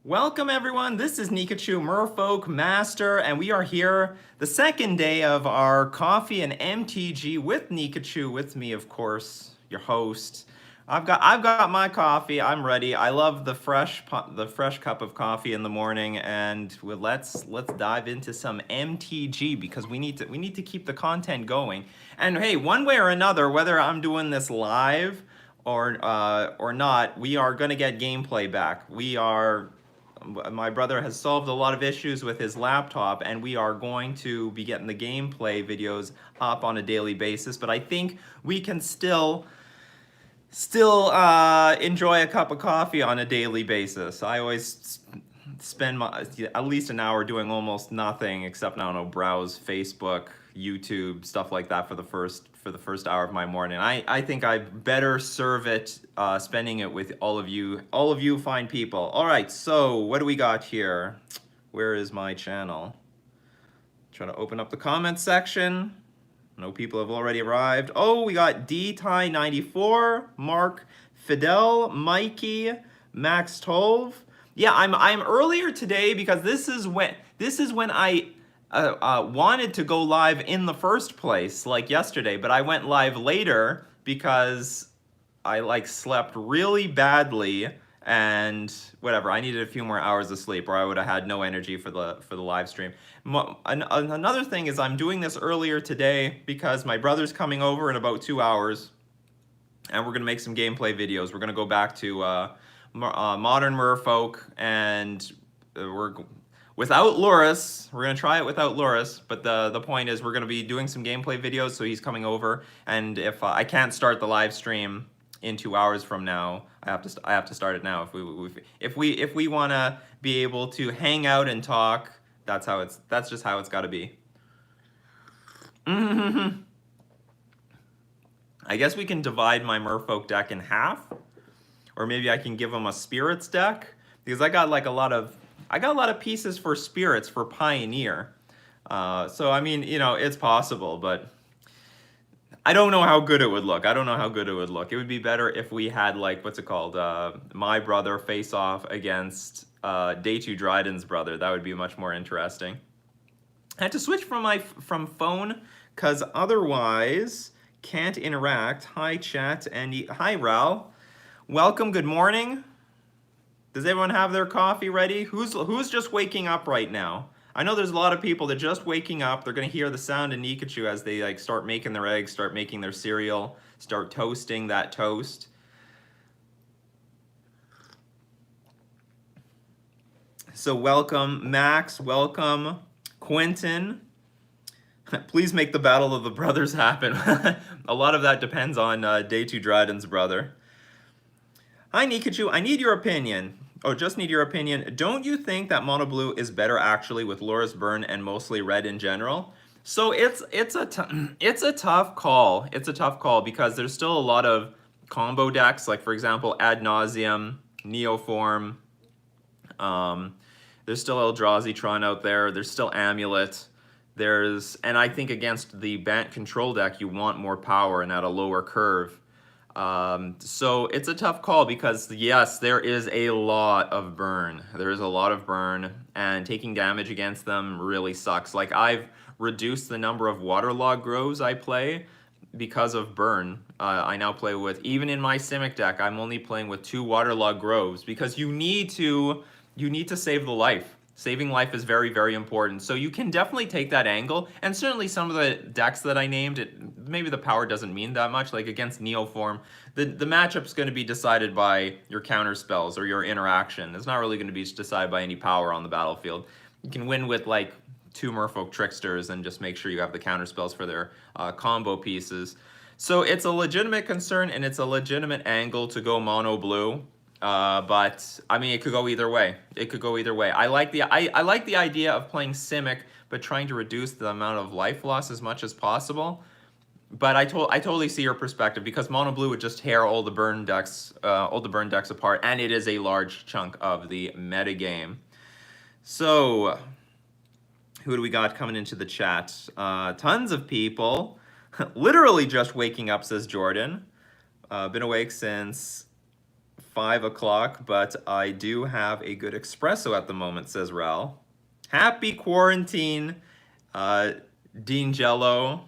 Welcome everyone, this is Nikachu, Merfolk Master, and we are here the second day of our coffee and MTG with Nikachu, with me of course, your host. I've got my coffee, I'm ready. I love the fresh cup of coffee in the morning, and let's dive into some MTG because we need to keep the content going. And hey, one way or another, whether I'm doing this live or not, we are gonna get gameplay back. My brother has solved a lot of issues with his laptop, and we are going to be getting the gameplay videos up on a daily basis. But I think we can still enjoy a cup of coffee on a daily basis. I always spend at least an hour doing almost nothing except, I don't know, browse Facebook, YouTube, stuff like that for the first hour of my morning. I think I better serve it spending it with all of you fine people. All right, so what do we got here? Where is my channel? Trying to open up the comments section. No people have already arrived. Oh, we got D-Ty94, Mark, Fidel, Mikey, Max Tolv. Yeah, I'm earlier today because this is when I wanted to go live in the first place, like yesterday, but I went live later because I slept really badly and whatever. I needed a few more hours of sleep, or I would have had no energy for the live stream. Another thing is I'm doing this earlier today because my brother's coming over in about 2 hours, and we're gonna make some gameplay videos. We're gonna go back to Modern Merfolk, and without Loris. We're gonna try it without Loris, but the point is we're gonna be doing some gameplay videos. So he's coming over, and if I can't start the live stream in 2 hours from now, I have to start it now. If we want to be able to hang out and talk, that's just how it's got to be. I guess we can divide my Merfolk deck in half, or maybe I can give him a Spirits deck because I got a lot of pieces for Spirits for Pioneer. So I mean, it's possible, but I don't know how good it would look. It would be better if we had, what's it called? My brother face off against Day 2 Dryden's brother. That would be much more interesting. I had to switch from phone because otherwise can't interact. Hi chat and hi Ral. Welcome, good morning. Does everyone have their coffee ready? Who's just waking up right now? I know there's a lot of people that are just waking up. They're gonna hear the sound of Nikachu as they start making their eggs, start making their cereal, start toasting that toast. So welcome Max, welcome Quentin. Please make the Battle of the Brothers happen. A lot of that depends on Day 2 Dryden's brother. Hi Nikachu, I need your opinion. Oh, just need your opinion. Don't you think that mono blue is better actually with Loris Burn and mostly red in general? So it's a tough call. It's a tough call because there's still a lot of combo decks, like for example Ad Nauseam, Neoform. There's still Eldrazi Tron out there. There's still Amulet. And I think against the Bant control deck, you want more power and at a lower curve. So it's a tough call because yes, there is a lot of burn. There is a lot of burn, and taking damage against them really sucks. Like I've reduced the number of waterlog groves I play because of burn. I now play with, even in my Simic deck, I'm only playing with 2 waterlog groves because you need to save the life. Saving life is very, very important. So you can definitely take that angle. And certainly some of the decks that I named, maybe the power doesn't mean that much. Like against Neoform, the matchup's going to be decided by your counter spells or your interaction. It's not really going to be decided by any power on the battlefield. You can win with 2 Merfolk Tricksters and just make sure you have the counter spells for their combo pieces. So it's a legitimate concern and it's a legitimate angle to go mono blue. But I mean, it could go either way. I like the idea of playing Simic, but trying to reduce the amount of life loss as much as possible. But I totally see your perspective because mono blue would just tear all the burn decks apart, and it is a large chunk of the meta game. So, who do we got coming into the chat? Tons of people, literally just waking up, says Jordan. Been awake since 5 o'clock, but I do have a good espresso at the moment, says Ral. Happy quarantine, Dean Jello.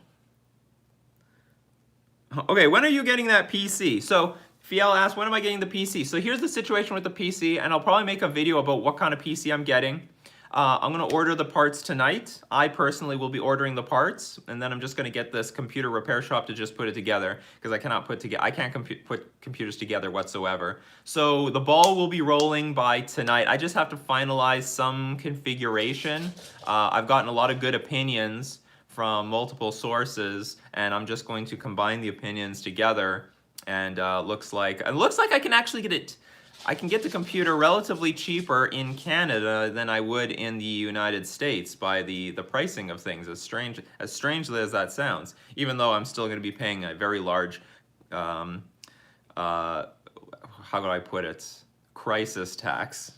Okay, when are you getting that PC? So Fiel asked, when am I getting the PC? So here's the situation with the PC, and I'll probably make a video about what kind of PC I'm getting. I'm gonna order the parts tonight. I personally will be ordering the parts, and then I'm just gonna get this computer repair shop to just put it together, because I can't put computers together whatsoever. So the ball will be rolling by tonight. I just have to finalize some configuration. I've gotten a lot of good opinions from multiple sources, and I'm just going to combine the opinions together. And looks like I can actually get it. I can get the computer relatively cheaper in Canada than I would in the United States by the pricing of things. As strangely as that sounds, even though I'm still going to be paying a very large, how do I put it, crisis tax.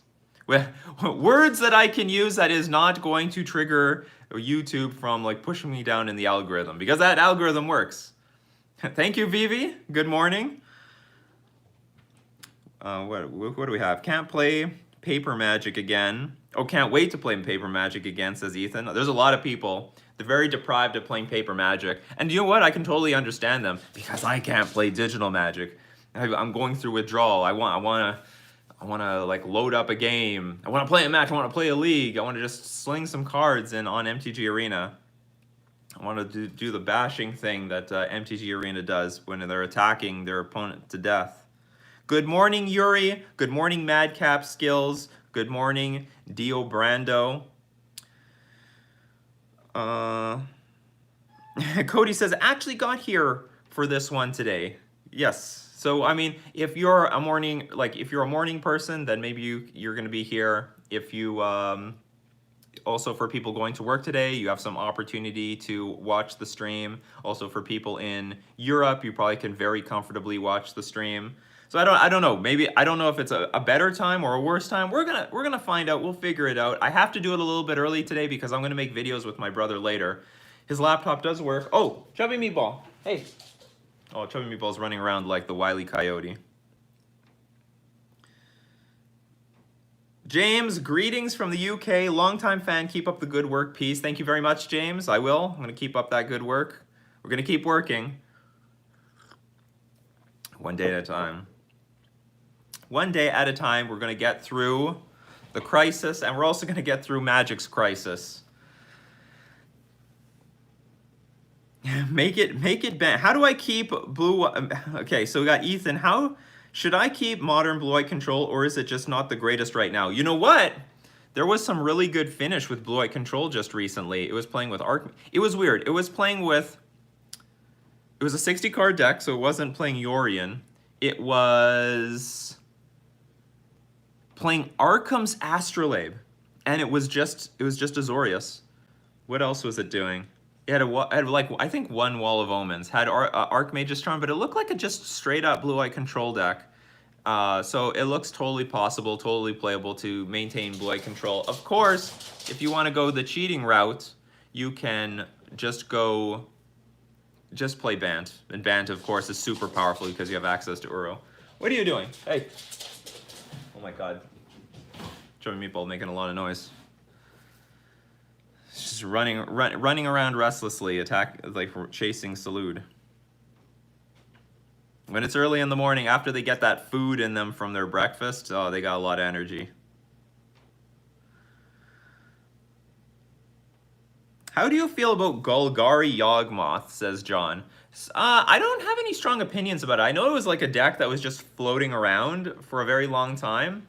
Words that I can use that is not going to trigger YouTube from like pushing me down in the algorithm, because that algorithm works. Thank you, Vivi. Good morning. What do we have? Can't play Paper Magic again. Oh, can't wait to play Paper Magic again, says Ethan. There's a lot of people. They're very deprived of playing Paper Magic. And you know what? I can totally understand them, because I can't play digital Magic. I'm going through withdrawal. I want to like load up a game. I want to play a match. I want to play a league. I want to just sling some cards in on MTG Arena. I want to do the bashing thing that MTG Arena does when they're attacking their opponent to death. Good morning, Yuri. Good morning, Madcap Skills. Good morning, Dio Brando. Cody says, actually got here for this one today. Yes. So, I mean, if you're a morning person, then maybe you're going to be here. If you, also for people going to work today, you have some opportunity to watch the stream. Also for people in Europe, you probably can very comfortably watch the stream. So I don't know. Maybe I don't know if it's a better time or a worse time. We're gonna find out. We'll figure it out. I have to do it a little bit early today because I'm gonna make videos with my brother later. His laptop does work. Oh, Chubby Meatball. Hey. Oh, Chubby Meatball's running around like the Wile E. Coyote. James, greetings from the UK. Longtime fan. Keep up the good work. Peace. Thank you very much, James. I will. I'm gonna keep up that good work. We're gonna keep working. One day at a time. One day at a time, we're going to get through the crisis, and we're also going to get through Magic's crisis. Make it bend. How do I keep blue? Okay, so we got Ethan. How should I keep modern blue-white control, or is it just not the greatest right now? You know what? There was some really good finish with blue-white control just recently. It was playing with Arc. It was weird. It was playing with. It was a 60-card deck, so it wasn't playing Yorion. It was playing Arkham's Astrolabe, and it was just Azorius. What else was it doing? It had like I think one Wall of Omens, had Archmage's Charm, but it looked like a just straight up blue-white control deck. So it looks totally possible, totally playable to maintain blue-white control. Of course, if you want to go the cheating route, you can just play Bant, and Bant of course is super powerful because you have access to Uro. What are you doing? Hey. Oh my god. Chubby Meatball making a lot of noise. Just running around restlessly, chasing Salud. When it's early in the morning, after they get that food in them from their breakfast, oh, they got a lot of energy. How do you feel about Golgari Yawgmoth, says John. I don't have any strong opinions about it. I know it was like a deck that was just floating around for a very long time.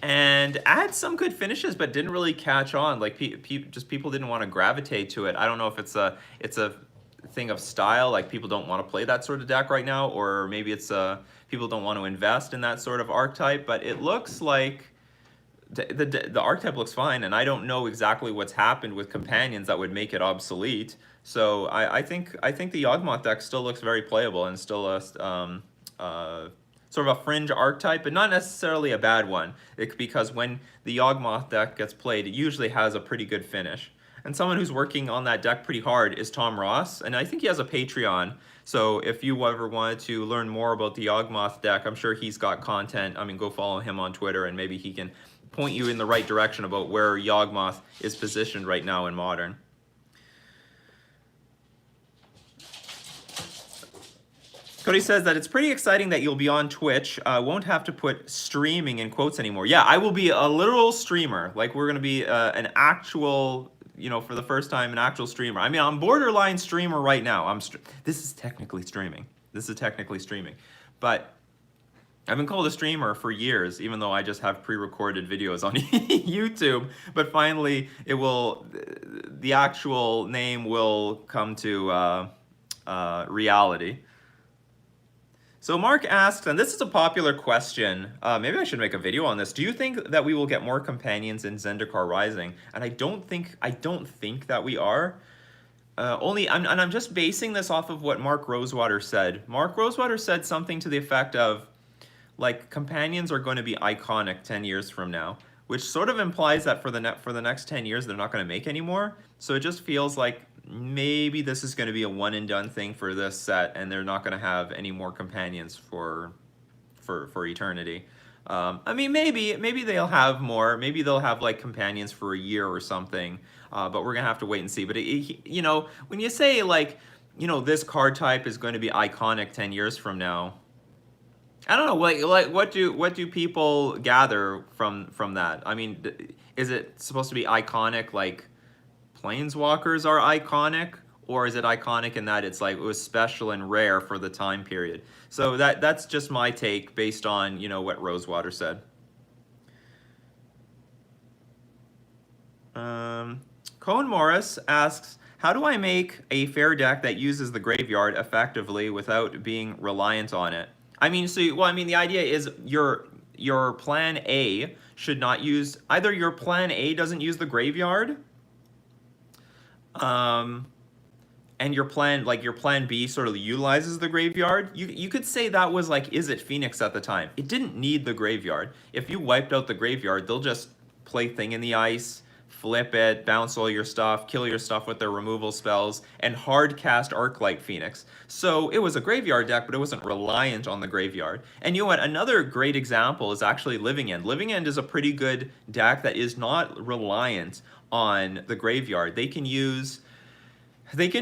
And had some good finishes, but didn't really catch on. Like people didn't want to gravitate to it. I don't know if it's a thing of style, like people don't want to play that sort of deck right now, or maybe it's people don't want to invest in that sort of archetype. But it looks like the archetype looks fine, and I don't know exactly what's happened with companions that would make it obsolete. So I think the Yawgmoth deck still looks very playable and still a sort of a fringe archetype, but not necessarily a bad one. Because when the Yawgmoth deck gets played, it usually has a pretty good finish. And someone who's working on that deck pretty hard is Tom Ross, and I think he has a Patreon. So if you ever wanted to learn more about the Yawgmoth deck, I'm sure he's got content. I mean, go follow him on Twitter, and maybe he can point you in the right direction about where Yawgmoth is positioned right now in Modern. Cody says that it's pretty exciting that you'll be on Twitch. Won't have to put streaming in quotes anymore. Yeah, I will be a literal streamer. Like, we're going to be an actual, you know, for the first time, an actual streamer. I mean, I'm borderline streamer right now. This is technically streaming. This is technically streaming. But I've been called a streamer for years, even though I just have pre-recorded videos on YouTube. But finally, the actual name will come to reality. So Mark asks, and this is a popular question, maybe I should make a video on this. Do you think that we will get more companions in Zendikar Rising? And I don't think that we are. I'm just basing this off of what Mark Rosewater said. Mark Rosewater said something to the effect of, like, companions are going to be iconic 10 years from now, which sort of implies that for the next 10 years they're not going to make any more. So it just feels like maybe this is going to be a one and done thing for this set, and they're not going to have any more companions for eternity. I mean, maybe they'll have more. Maybe they'll have like companions for a year or something. But we're gonna have to wait and see. But you know, when you say, like, you know, this card type is going to be iconic 10 years from now, I don't know. Like what do people gather from that? I mean, is it supposed to be iconic like Planeswalkers are iconic, or is it iconic in that it's like it was special and rare for the time period? So that's just my take based on, you know, what Rosewater said. Cohen Morris asks, how do I make a fair deck that uses the graveyard effectively without being reliant on it? I mean, the idea is your plan A should not use, either your plan A doesn't use the graveyard, and your plan B sort of utilizes the graveyard. You could say that was like, is it Phoenix at the time? It didn't need the graveyard. If you wiped out the graveyard, they'll just play Thing in the Ice, flip it, bounce all your stuff, kill your stuff with their removal spells, and hard cast Arclight Phoenix. So it was a graveyard deck, but it wasn't reliant on the graveyard. And you know what? Another great example is actually Living End. Living End is a pretty good deck that is not reliant on the graveyard. They can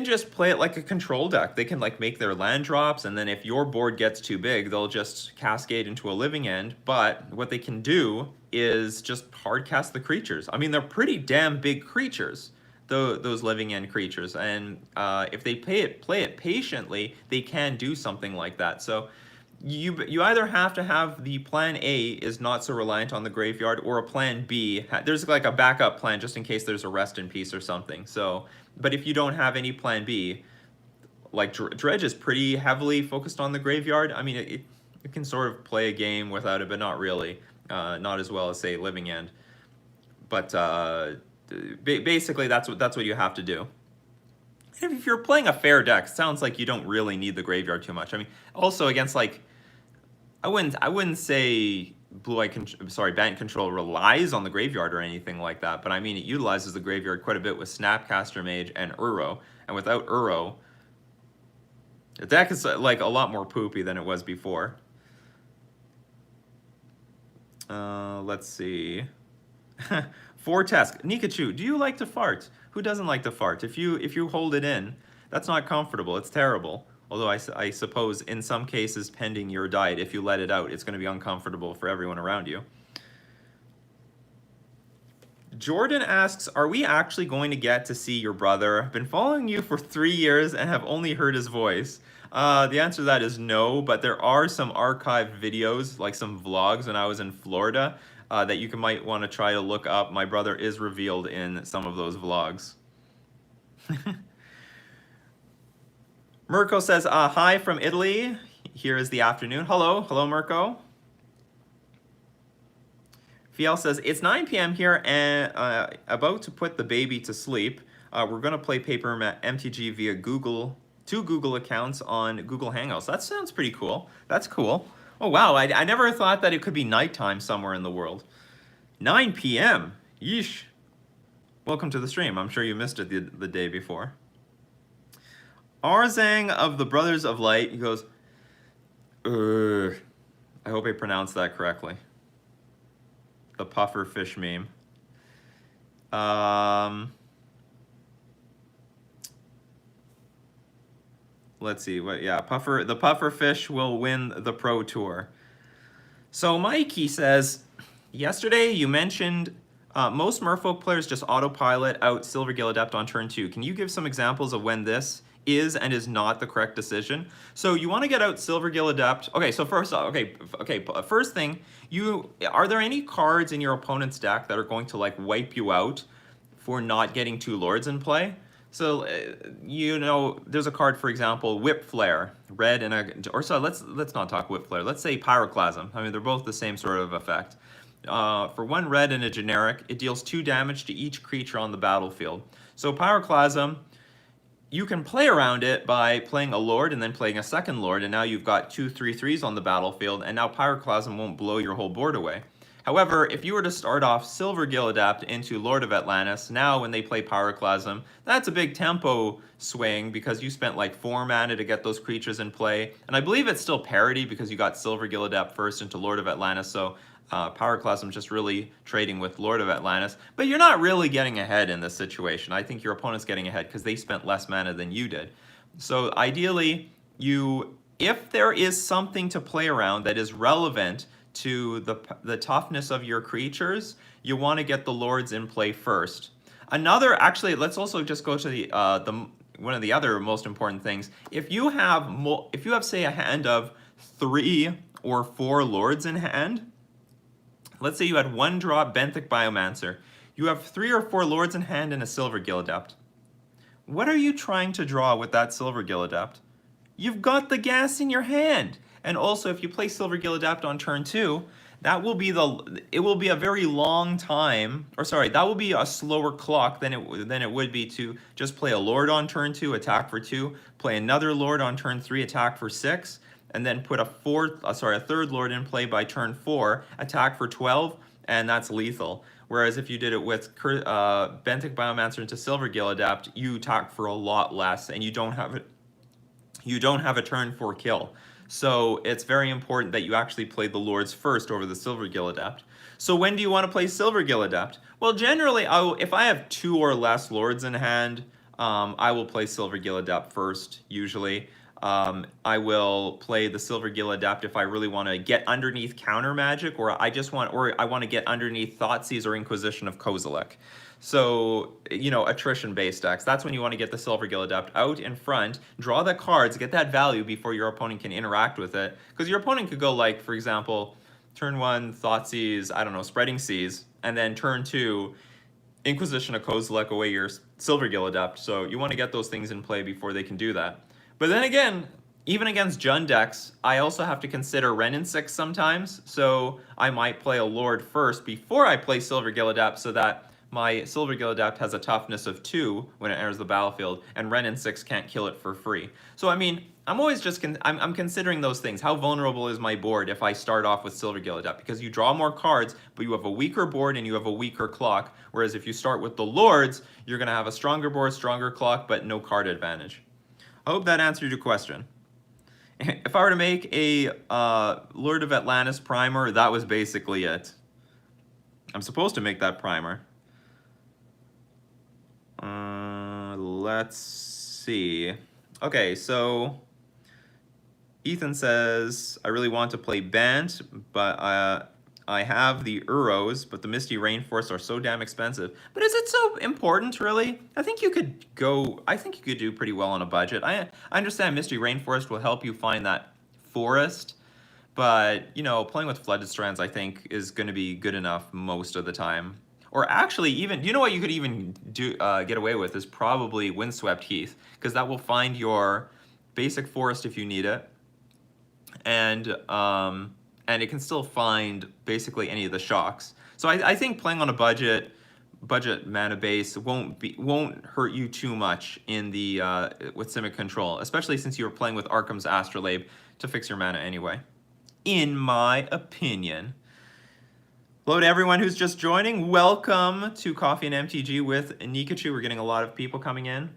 just play it like a control deck. They can like make their land drops, and then if your board gets too big, they'll just cascade into a Living End. But what they can do is just hard cast the creatures. I mean, they're pretty damn big creatures, those Living End creatures. And if they play it patiently, they can do something like that. So you either have to have the plan A is not so reliant on the graveyard, or a plan B. There's like a backup plan just in case there's a rest in peace or something. So, but if you don't have any plan B, like Dredge is pretty heavily focused on the graveyard. I mean, it can sort of play a game without it, but not really. Not as well as, say, Living End. But basically, that's what you have to do. If you're playing a fair deck, it sounds like you don't really need the graveyard too much. I mean, also against like, I wouldn't say Bant Control relies on the graveyard or anything like that, but I mean, it utilizes the graveyard quite a bit with Snapcaster Mage and Uro, and without Uro, the deck is like a lot more poopy than it was before. Let's see. Fortesk, Nikachu, do you like to fart? Who doesn't like to fart? If you hold it in, that's not comfortable. It's terrible. Although I suppose in some cases, pending your diet, if you let it out, it's going to be uncomfortable for everyone around you. Jordan asks, are we actually going to get to see your brother? I've been following you for 3 years and have only heard his voice. The answer to that is no, but there are some archived videos, like some vlogs when I was in Florida, that you might want to try to look up. My brother is revealed in some of those vlogs. Mirko says, hi from Italy. Here is the afternoon. Hello, Mirko. Fiel says, it's 9 p.m. here and about to put the baby to sleep. We're going to play Paper MTG via two Google accounts on Google Hangouts. That sounds pretty cool. That's cool. Oh, wow. I never thought that it could be nighttime somewhere in the world. 9 p.m. Yeesh. Welcome to the stream. I'm sure you missed it the day before. Arzang of the Brothers of Light, he goes, I hope I pronounced that correctly. The puffer fish meme. Let's see, the puffer fish will win the Pro Tour. So Mike, he says, yesterday you mentioned most Merfolk players just autopilot out Silvergill Adept on turn 2. Can you give some examples of when this is and is not the correct decision? So you want to get out Silvergill Adept. Okay, so first, first thing, are there any cards in your opponent's deck that are going to like wipe you out for not getting 2 lords in play? So there's a card, for example, Whip Flare, red and let's not talk Whip Flare. Let's say Pyroclasm. I mean, they're both the same sort of effect. For 1 red and a generic, it deals 2 damage to each creature on the battlefield. So Pyroclasm, you can play around it by playing a Lord and then playing a second Lord, and now you've got 2 3/3s on the battlefield, and now Pyroclasm won't blow your whole board away. However, if you were to start off Silvergill Adept into Lord of Atlantis, now when they play Pyroclasm, that's a big tempo swing because you spent like 4 mana to get those creatures in play. And I believe it's still parity because you got Silvergill Adept first into Lord of Atlantis, so Pyroclasm just really trading with Lord of Atlantis. But you're not really getting ahead in this situation. I think your opponent's getting ahead because they spent less mana than you did. So ideally, if there is something to play around that is relevant to the toughness of your creatures, you want to get the lords in play first. Actually, let's also just go to the one of the other most important things. If you have say a hand of 3 or 4 lords in hand, let's say you had 1-drop Benthic Biomancer, you have 3 or 4 lords in hand and a Silvergill Adept. What are you trying to draw with that Silvergill Adept? You've got the gas in your hand. And also, if you play Silvergill Adept on turn 2, it will be a very long time, that will be a slower clock than it would be to just play a Lord on turn 2, attack for 2, play another Lord on turn 3, attack for 6, and then put a third Lord in play by turn 4, attack for 12, and that's lethal. Whereas if you did it with Benthic Biomancer into Silvergill Adept, you attack for a lot less, and you don't have a turn 4 kill. So it's very important that you actually play the Lords first over the Silvergill Adept. So when do you want to play Silvergill Adept? Well, generally, if I have 2 or less Lords in hand, I will play Silvergill Adept first, usually. I will play the Silvergill Adept if I really want to get underneath counter magic, or I want to get underneath Thoughtseize or Inquisition of Kozilek. So, attrition-based decks, that's when you want to get the Silvergill Adept out in front, draw the cards, get that value before your opponent can interact with it. Because your opponent could go like, for example, turn 1, Thoughtseize, Spreading Seas, and then turn 2, Inquisition of Kozilek away your Silvergill Adept. So you want to get those things in play before they can do that. But then again, even against Jund decks, I also have to consider Wrenn and 6 sometimes. So I might play a Lord first before I play Silvergill Adept so that my Silvergill Adept has a toughness of 2 when it enters the battlefield, and Wrenn and 6 can't kill it for free. So I mean, I'm always just I'm considering those things. How vulnerable is my board if I start off with Silvergill Adept? Because you draw more cards, but you have a weaker board and you have a weaker clock. Whereas if you start with the Lords, you're going to have a stronger board, stronger clock, but no card advantage. I hope that answered your question. If I were to make a Lord of Atlantis primer, that was basically it. I'm supposed to make that primer. Let's see. Okay, so Ethan says, I really want to play Bant, but I have the Uros, but the Misty Rainforests are so damn expensive. But is it so important, really? I think you could do pretty well on a budget. I understand Misty Rainforest will help you find that forest, but, playing with Flooded Strands, I think, is going to be good enough most of the time. Or actually, even, what you could even do get away with is probably Windswept Heath, because that will find your basic forest if you need it, and it can still find basically any of the shocks. So I think playing on a budget mana base won't hurt you too much in the with Simic Control, especially since you were playing with Arkham's Astrolabe to fix your mana anyway, in my opinion. Hello to everyone who's just joining. Welcome to Coffee and MTG with Nikachu. We're getting a lot of people coming in.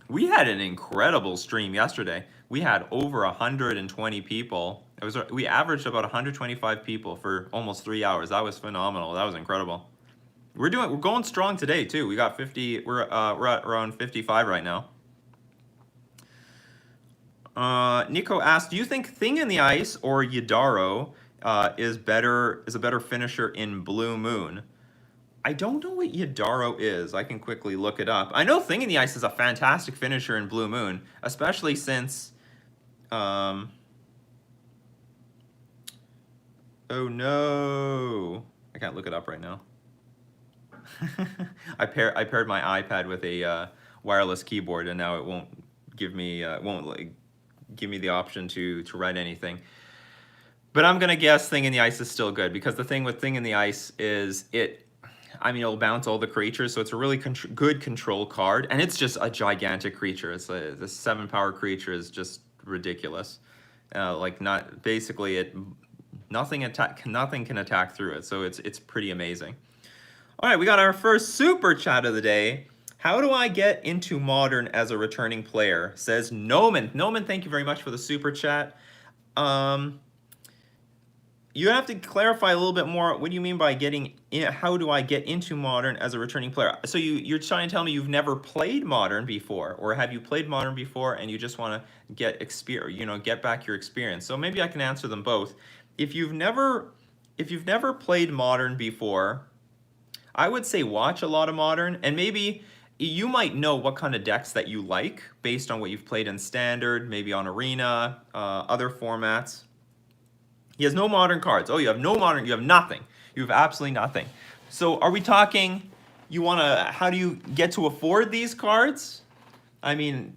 We had an incredible stream yesterday. We had over 120 people. We averaged about 125 people for almost 3 hours. That was phenomenal. That was incredible. We're going strong today too. We got 50. We're at around 55 right now. Nico asked, do you think Thing in the Ice or Yadaro is a better finisher in Blue Moon? I don't know what Yadaro is. I can quickly look it up. I know Thing in the Ice is a fantastic finisher in Blue Moon, especially since oh no. I can't look it up right now. I paired my iPad with a wireless keyboard, and now it won't give me give me the option to write anything. But I'm gonna guess Thing in the Ice is still good, because the thing with Thing in the Ice is it'll bounce all the creatures, so it's a really good control card, and it's just a gigantic creature. It's the 7-power creature is just ridiculous. Like not basically nothing can attack through it, so it's pretty amazing. All right, we got our first super chat of the day. How do I get into Modern as a returning player? Says Noman. Noman, thank you very much for the super chat. You have to clarify a little bit more. What do you mean by getting in? How do I get into Modern as a returning player? So you're trying to tell me you've never played Modern before, or have you played Modern before and you just want to get get back your experience? So maybe I can answer them both. If you've never played Modern before, I would say watch a lot of Modern, and maybe you might know what kind of decks that you like based on what you've played in Standard, maybe on Arena, other formats. He has no Modern cards. Oh, you have no Modern, you have nothing. You have absolutely nothing. So are we talking, how do you get to afford these cards? I mean,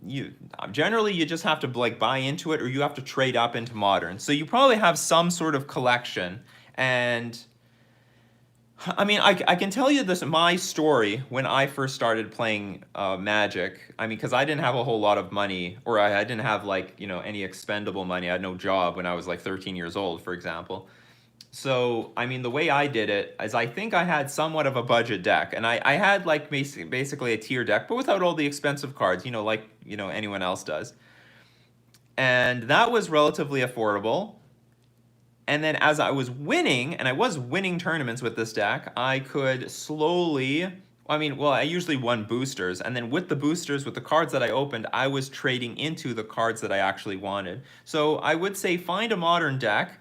generally you just have to like buy into it, or you have to trade up into Modern. So you probably have some sort of collection, and I mean, I can tell you my story when I first started playing Magic. I mean, because I didn't have a whole lot of money, or I didn't have like, any expendable money. I had no job when I was like 13 years old, for example. So, I mean, the way I did it is I think I had somewhat of a budget deck, and I had like basically a tier deck, but without all the expensive cards, like, anyone else does. And that was relatively affordable. And then as I was winning, and I was winning tournaments with this deck, I could slowly, I usually won boosters, and then with the boosters, with the cards that I opened, I was trading into the cards that I actually wanted. So I would say find a Modern deck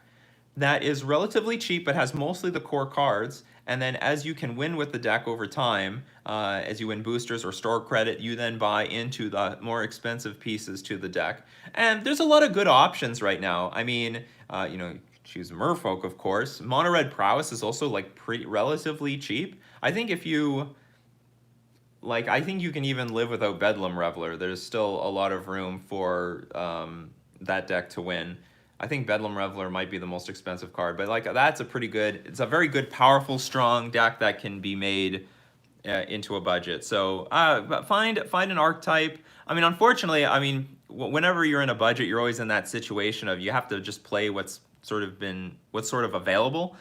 that is relatively cheap but has mostly the core cards, and then as you can win with the deck over time, as you win boosters or store credit, you then buy into the more expensive pieces to the deck. And there's a lot of good options right now. I mean, choose Merfolk, of course. Mono Red Prowess is also like relatively cheap. I think if you I think you can even live without Bedlam Reveler. There's still a lot of room for that deck to win. I think Bedlam Reveler might be the most expensive card, but that's it's a very good, powerful, strong deck that can be made into a budget. So find an archetype. I mean, unfortunately, whenever you're in a budget, you're always in that situation of you have to just play what's sort of available,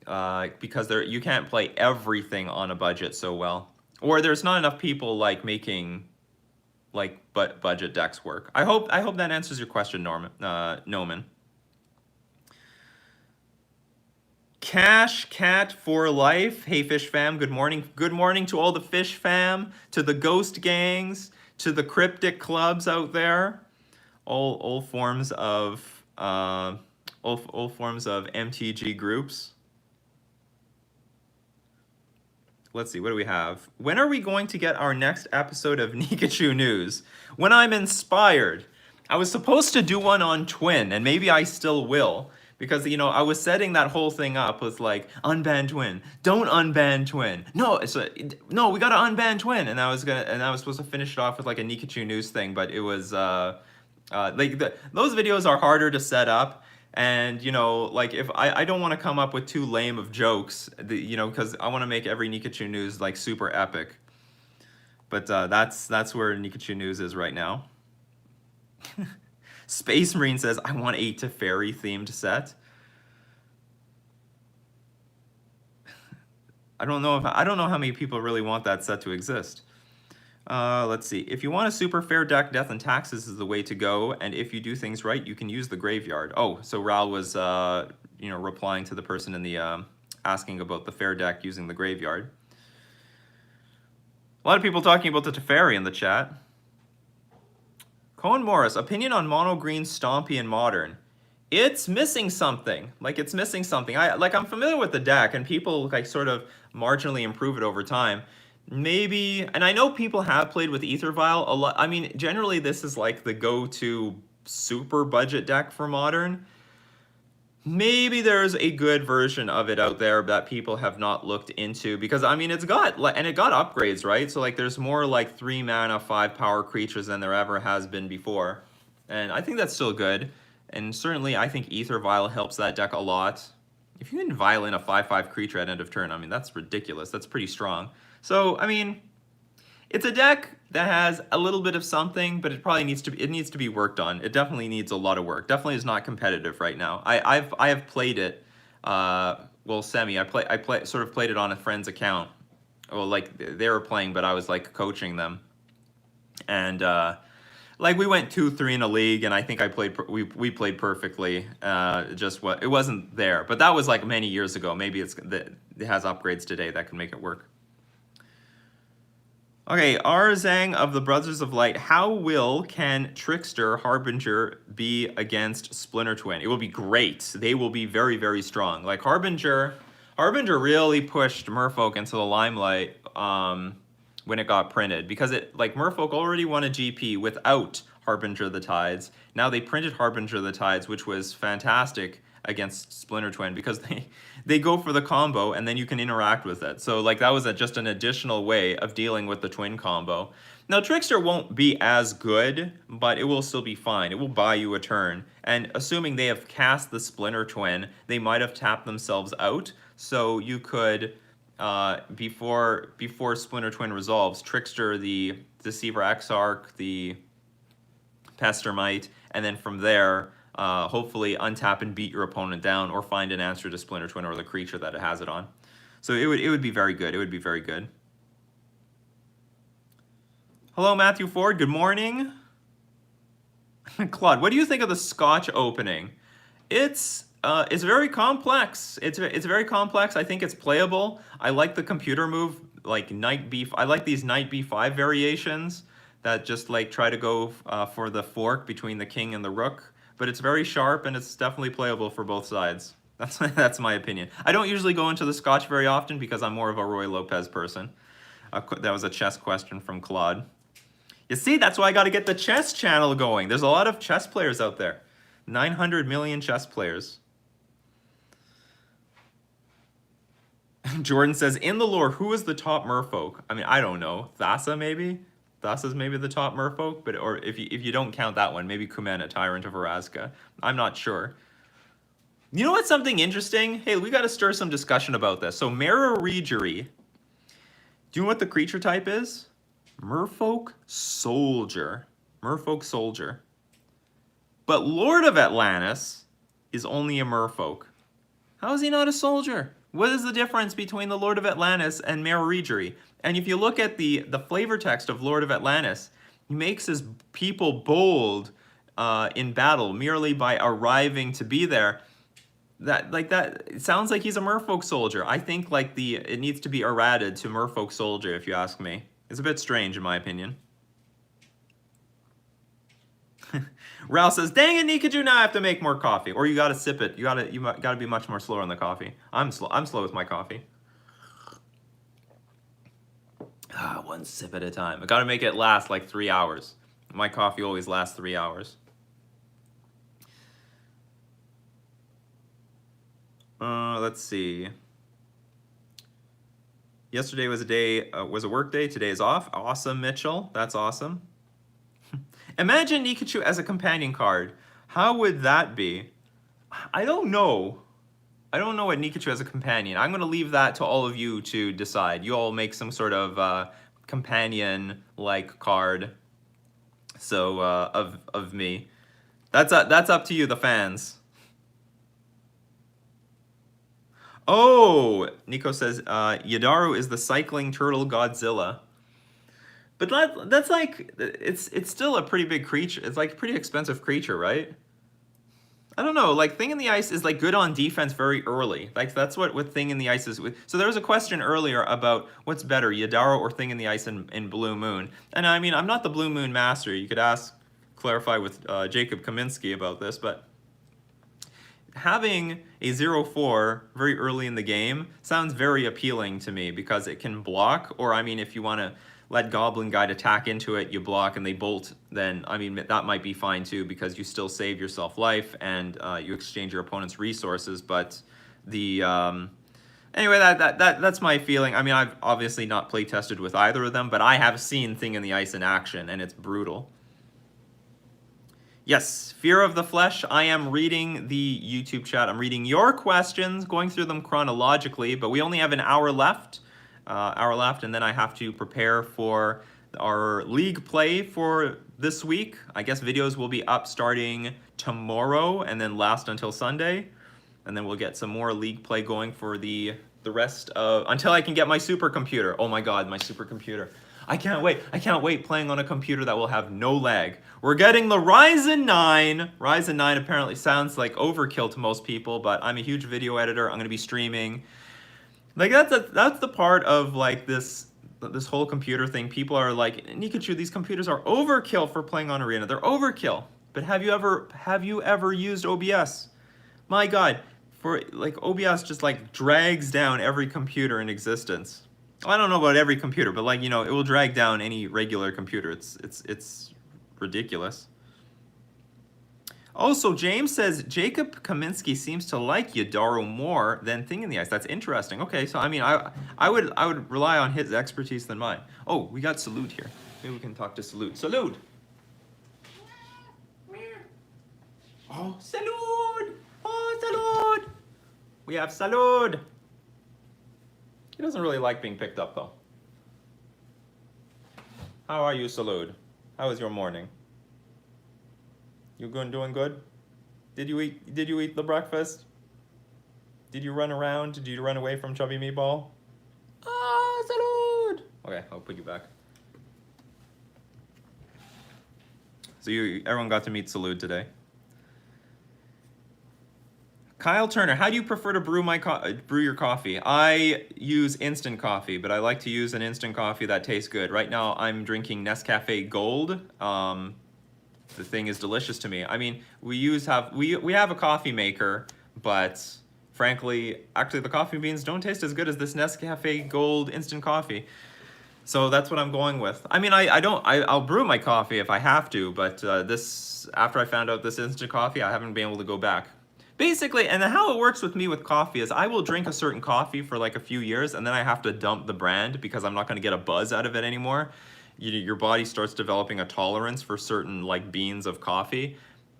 because you can't play everything on a budget so well, or there's not enough people making budget decks work. I hope that answers your question, Noman. Cash Cat for life. Hey, Fish Fam. Good morning. Good morning to all the Fish Fam, to the Ghost Gangs, to the Cryptic Clubs out there. All forms of all forms of MTG groups. Let's see, what do we have? When are we going to get our next episode of Nikachu News? When I'm inspired. I was supposed to do one on Twin, and maybe I still will. Because, I was setting that whole thing up with unban Twin. Don't unban Twin. No, no, we gotta unban Twin. And I was supposed to finish it off with a Nikachu News thing, but it was those videos are harder to set up. And if I don't want to come up with too lame of jokes, because I want to make every Nikachu News super epic. But that's where Nikachu News is right now. Space Marine says, I want a Teferi themed set. I don't know how many people really want that set to exist. Let's see. If you want a super fair deck, Death and Taxes is the way to go, and if you do things right, you can use the graveyard. Oh, so Ral was, replying to the person in the, asking about the fair deck using the graveyard. A lot of people talking about the Teferi in the chat. Cohen Morris, opinion on mono green Stompy in Modern. It's missing something. Like, it's missing something. I'm familiar with the deck, and people like sort of marginally improve it over time. Maybe, and I know people have played with Ether Vial a lot. I mean, generally this is like the go-to super budget deck for Modern. Maybe there's a good version of it out there that people have not looked into, because I mean, it got upgrades, right? So like there's more like 3 mana 5 power creatures than there ever has been before, and I think that's still good. And certainly I think Ether Vial helps that deck a lot. If you can vial in a 5/5 creature at end of turn, I mean, that's ridiculous. That's pretty strong. So I mean, it's a deck that has a little bit of something, but it probably needs to be worked on. It definitely needs a lot of work. Definitely is not competitive right now. I have played it, well, semi. I sort of played it on a friend's account. Well, like they were playing, but I was like coaching them, and like we went 2-3 in a league, and I think we played perfectly. It wasn't there, but that was like many years ago. Maybe it has upgrades today that can make it work. Okay, Arzang of the Brothers of Light. How can Trickster Harbinger be against Splinter Twin? It will be great. They will be very, very strong. Like Harbinger really pushed Merfolk into the limelight when it got printed, because Merfolk already won a GP without Harbinger the Tides. Now they printed Harbinger the Tides, which was fantastic against Splinter Twin, because they go for the combo and then you can interact with it. So like that was just an additional way of dealing with the twin combo. Now Trickster won't be as good, but it will still be fine. It will buy you a turn. And assuming they have cast the Splinter Twin, they might have tapped themselves out. So you could, before Splinter Twin resolves, Trickster the Deceiver Exarch, the Pestermite, and then from there, hopefully untap and beat your opponent down, or find an answer to Splinter Twin or the creature that it has it on. So it would be very good. It would be very good. Hello, Matthew Ford. Good morning. Claude, what do you think of the Scotch opening? It's very complex. It's very complex. I think it's playable. I like the computer move, like knight b. I like these knight b5 variations that just like try to go for the fork between the king and the rook. But it's very sharp, and it's definitely playable for both sides. That's my opinion. I don't usually go into the Scotch very often because I'm more of a Roy Lopez person. That was a chess question from Claude. You see, that's why I got to get the chess channel going. There's a lot of chess players out there. 900 million chess players. Jordan says, in the lore, who is the top merfolk? I mean, I don't know. Thassa, maybe? Thassa's maybe the top merfolk, but or if you don't count that one, maybe Kumena, Tyrant of Araska. I'm not sure. You know what's something interesting? Hey, we got to stir some discussion about this. So Mara Regery, do you know what the creature type is? Merfolk Soldier. Merfolk Soldier. But Lord of Atlantis is only a merfolk. How is he not a soldier? What is the difference between the Lord of Atlantis and Mara Regery? And if you look at the flavor text of Lord of Atlantis, he makes his people bold in battle merely by arriving to be there. It sounds like he's a merfolk soldier. I think it needs to be errated to merfolk soldier, if you ask me. It's a bit strange in my opinion. Ralph says, "Dang it, Nikachu, now I have to make more coffee." Or you gotta sip it. You gotta be much more slower on the coffee. I'm slow with my coffee. One sip at a time. I gotta make it last like 3 hours. My coffee always lasts 3 hours. Let's see. Yesterday was a work day. Today is off. Awesome, Mitchell. That's awesome. Imagine Nikachu as a companion card. How would that be? I don't know. I don't know what Nikachu as a companion. I'm going to leave that to all of you to decide. You all make some sort of companion-like card. So of me. That's up to you, the fans. Oh, Nico says Yadaru is the cycling turtle Godzilla. But that's like it's still a pretty big creature. It's like a pretty expensive creature, right? I don't know. Like Thing in the Ice is like good on defense very early. Like that's what Thing in the Ice is with. So there was a question earlier about what's better, Yadaro or Thing in the Ice in Blue Moon. And I mean, I'm not the Blue Moon master. You could clarify with Jacob Kaminsky about this, but having a 0/4 very early in the game sounds very appealing to me because it can block, or I mean, if you want to let Goblin Guide attack into it, you block and they bolt, then I mean, that might be fine too because you still save yourself life and you exchange your opponent's resources. But the anyway, that's my feeling. I mean, I've obviously not play tested with either of them, but I have seen Thing in the Ice in action and it's brutal. Yes, Fear of the Flesh. I am reading the YouTube chat. I'm reading your questions, going through them chronologically, but we only have an hour left, and then I have to prepare for our league play for this week. I guess videos will be up starting tomorrow and then last until Sunday, and then we'll get some more league play going for the rest of until I can get my supercomputer. Oh my God, my supercomputer. I can't wait. I can't wait playing on a computer that will have no lag. We're getting the Ryzen 9. Ryzen 9 apparently sounds like overkill to most people, but I'm a huge video editor. I'm going to be streaming. Like that's the part of like this whole computer thing. People are like, Nikachu, these computers are overkill for playing on Arena. They're overkill. But have you ever used OBS? My God, for like OBS just like drags down every computer in existence. I don't know about every computer, but like, you know, it will drag down any regular computer. It's ridiculous. Also, James says Jacob Kaminsky seems to like Yadaro more than Thing in the Ice. That's interesting. Okay, so I mean, I would rely on his expertise than mine. Oh, we got Salute here. Maybe we can talk to Salute. Salute. Oh, Salute. Oh, Salute. We have Salute. He doesn't really like being picked up, though. How are you, Salud? How was your morning? You doing good? Did you eat the breakfast? Did you run around? Did you run away from Chubby Meatball? Ah, Salud! Okay, I'll put you back. So everyone got to meet Salud today. Kyle Turner, how do you prefer to brew your coffee? I use instant coffee, but I like to use an instant coffee that tastes good. Right now, I'm drinking Nescafe Gold. The thing is delicious to me. I mean, we have a coffee maker, but frankly, actually, the coffee beans don't taste as good as this Nescafe Gold instant coffee. So that's what I'm going with. I mean, I'll brew my coffee if I have to, but after I found out this instant coffee, I haven't been able to go back. Basically, and how it works with me with coffee is I will drink a certain coffee for like a few years and then I have to dump the brand because I'm not going to get a buzz out of it anymore. Your body starts developing a tolerance for certain like beans of coffee.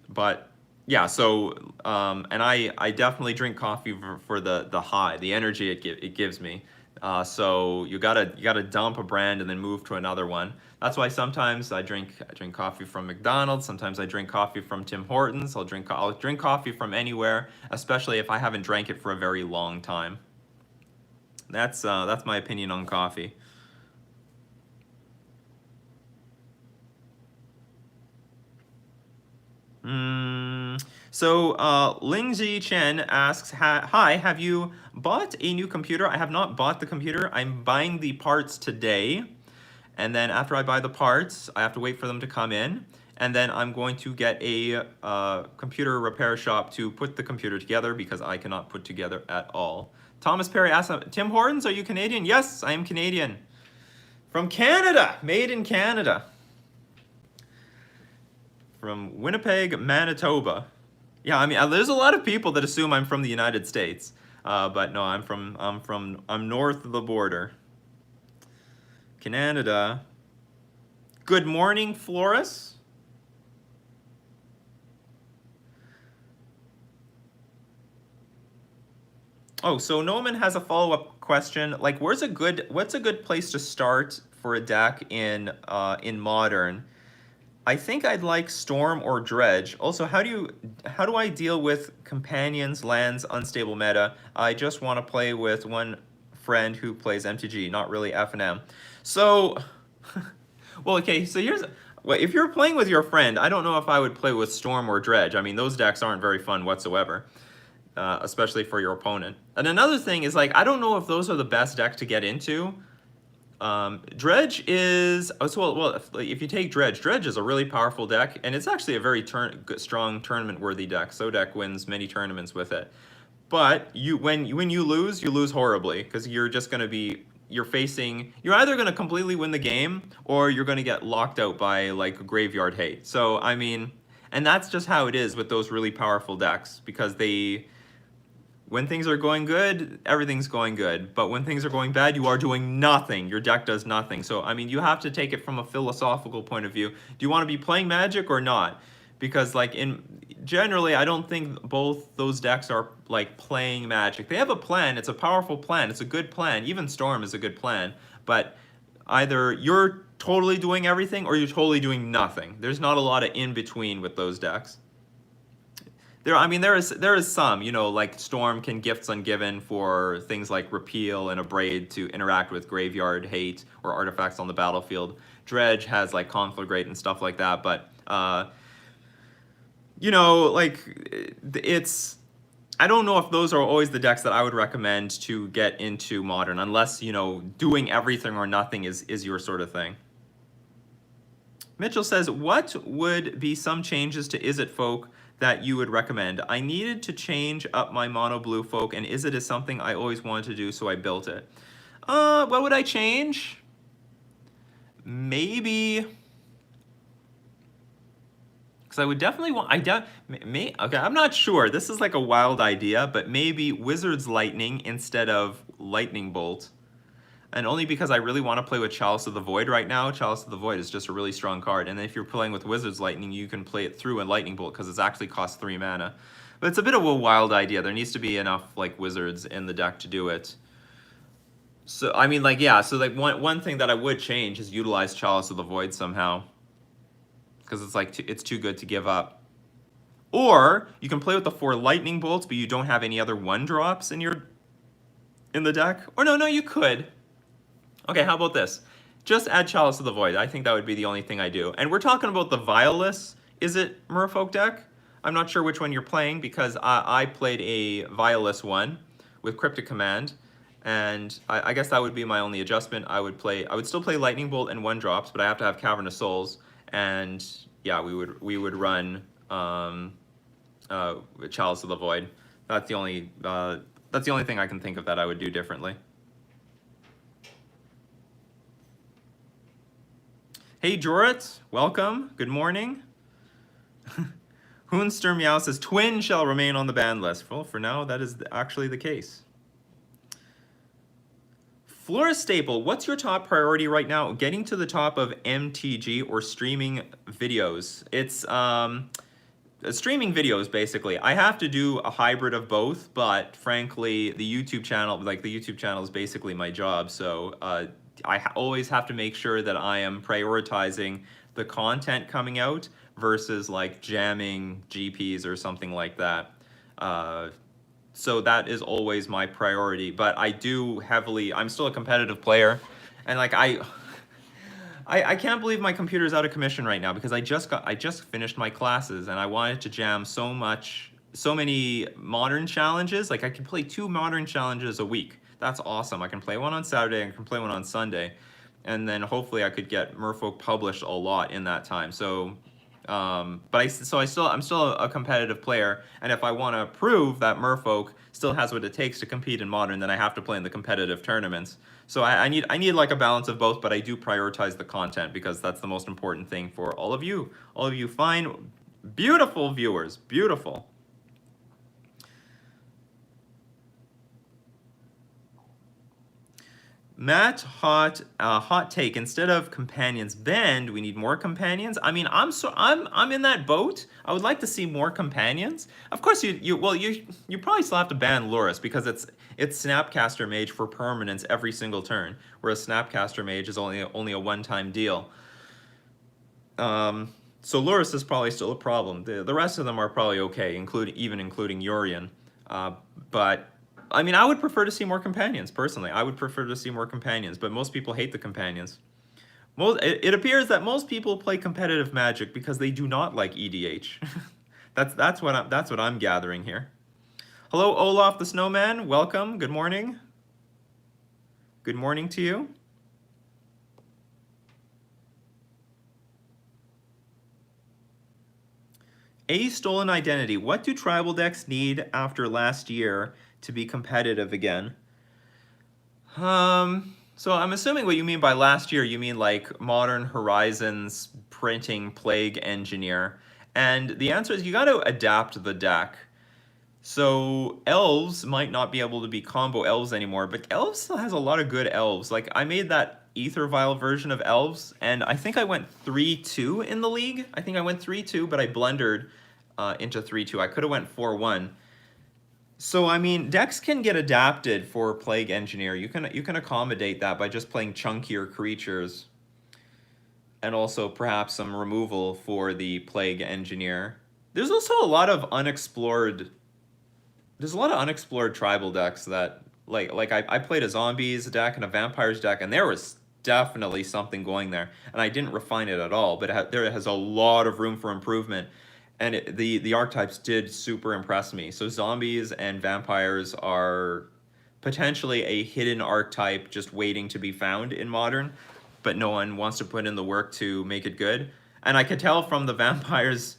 But yeah, so and I definitely drink coffee for the high, the energy it gives me. So you gotta dump a brand and then move to another one. That's why sometimes I drink coffee from McDonald's. Sometimes I drink coffee from Tim Hortons. I'll drink coffee from anywhere, especially if I haven't drank it for a very long time. That's my opinion on coffee. So Lingji Chen asks, hi, have you bought a new computer? I have not bought the computer. I'm buying the parts today. And then after I buy the parts, I have to wait for them to come in. And then I'm going to get a computer repair shop to put the computer together because I cannot put together at all. Thomas Perry asks, Tim Hortons, are you Canadian? Yes, I am Canadian. From Canada, made in Canada. From Winnipeg, Manitoba. Yeah, I mean, there's a lot of people that assume I'm from the United States, but no, I'm north of the border. Canada. Good morning, Floris. Oh, so Noman has a follow-up question. Like, what's a good place to start for a deck in Modern? I think I'd like Storm or Dredge. Also, how do I deal with companions, lands, unstable meta? I just want to play with one friend who plays MTG, not really F&M. So, Well, okay, so here's well, if you're playing with your friend, I don't know if I would play with Storm or Dredge. I mean, those decks aren't very fun whatsoever, especially for your opponent. And another thing is like I don't know if those are the best deck to get into. Dredge is if you take Dredge, Dredge is a really powerful deck, and it's actually a very strong tournament-worthy deck. So deck wins many tournaments with it. But when you lose horribly because you're just going to be you're either going to completely win the game or you're going to get locked out by like Graveyard Hate. So I mean, and that's just how it is with those really powerful decks because when things are going good, everything's going good. But when things are going bad, you are doing nothing. Your deck does nothing. So, I mean, you have to take it from a philosophical point of view. Do you want to be playing Magic or not? Because, like, generally, I don't think both those decks are, like, playing Magic. They have a plan. It's a powerful plan. It's a good plan. Even Storm is a good plan. But either you're totally doing everything or you're totally doing nothing. There's not a lot of in-between with those decks. There is some, like Storm can Gifts Ungiven for things like Repeal and Abrade to interact with Graveyard Hate or artifacts on the battlefield. Dredge has like Conflagrate and stuff like that, but I don't know if those are always the decks that I would recommend to get into Modern, unless doing everything or nothing is your sort of thing. Mitchell says, what would be some changes to Izzet Folk that you would recommend? I needed to change up my mono blue folk, and Izzet is something I always wanted to do, so I built it. What would I change? Maybe, because I would definitely want. Okay, I'm not sure. This is like a wild idea, but maybe Wizard's Lightning instead of Lightning Bolt. And only because I really want to play with Chalice of the Void right now. Chalice of the Void is just a really strong card. And if you're playing with Wizard's Lightning, you can play it through a Lightning Bolt because it actually costs 3 mana. But it's a bit of a wild idea. There needs to be enough like wizards in the deck to do it. So, I mean, like, yeah. So, like, one thing that I would change is utilize Chalice of the Void somehow. Because it's like, it's too good to give up. Or, you can play with the 4 Lightning Bolts, but you don't have any other 1-drops in the deck. Or no, you could. Okay, how about this? Just add Chalice of the Void. I think that would be the only thing I do. And we're talking about the Violess Izzet Merfolk deck. I'm not sure which one you're playing because I played a Violess one with Cryptic Command. And I guess that would be my only adjustment. I would still play Lightning Bolt and 1-drops, but I have to have Cavern of Souls. And yeah, we would run Chalice of the Void. That's the only thing I can think of that I would do differently. Hey Jorit, welcome. Good morning. Hoonster Meow says Twin shall remain on the ban list. Well, for now, that is actually the case. Flora Staple, what's your top priority right now? Getting to the top of MTG or streaming videos? It's streaming videos, basically. I have to do a hybrid of both, but frankly, the YouTube channel is basically my job. So I always have to make sure that I am prioritizing the content coming out versus like jamming GPs or something like that. So that is always my priority, but I'm still a competitive player, and like I can't believe my computer's out of commission right now because I just finished my classes and I wanted to jam so many modern challenges. Like I could play 2 modern challenges a week. That's awesome. I can play one on Saturday and I can play one on Sunday, and then hopefully I could get Merfolk published a lot in that time. So I'm still a competitive player, and if I want to prove that Merfolk still has what it takes to compete in Modern, then I have to play in the competitive tournaments. So I need like a balance of both, but I do prioritize the content because that's the most important thing for all of you fine, beautiful viewers, beautiful. Matt, hot take. Instead of companions banned, we need more companions. I mean, I'm in that boat. I would like to see more companions. Of course, you probably still have to ban Lurrus because it's Snapcaster Mage for permanence every single turn, whereas Snapcaster Mage is only a one-time deal. So Lurrus is probably still a problem. The rest of them are probably okay, including Yorion, but. I mean, I would prefer to see more companions, personally. I would prefer to see more companions, but most people hate the companions. It appears that most people play competitive Magic because they do not like EDH. That's what I'm gathering here. Hello, Olaf the Snowman. Welcome. Good morning. Good morning to you. A stolen identity. What do tribal decks need after last year to be competitive again? So I'm assuming what you mean by last year, you mean like Modern Horizons printing Plague Engineer. And the answer is you got to adapt the deck. So elves might not be able to be combo elves anymore, but elves still has a lot of good elves. Like I made that Ether Vial version of elves, and I think I went 3-2 in the league. I think I went 3-2, but I blundered into 3-2. I could have went 4-1. So I mean, decks can get adapted for Plague Engineer. You can accommodate that by just playing chunkier creatures, and also perhaps some removal for the Plague Engineer. There's also a lot of unexplored. There's a lot of unexplored tribal decks that like I played a zombies deck and a vampires deck, and there was definitely something going there, and I didn't refine it at all, but there has a lot of room for improvement. And the archetypes did super impress me. So zombies and vampires are potentially a hidden archetype just waiting to be found in Modern, but no one wants to put in the work to make it good. And I could tell from the vampires,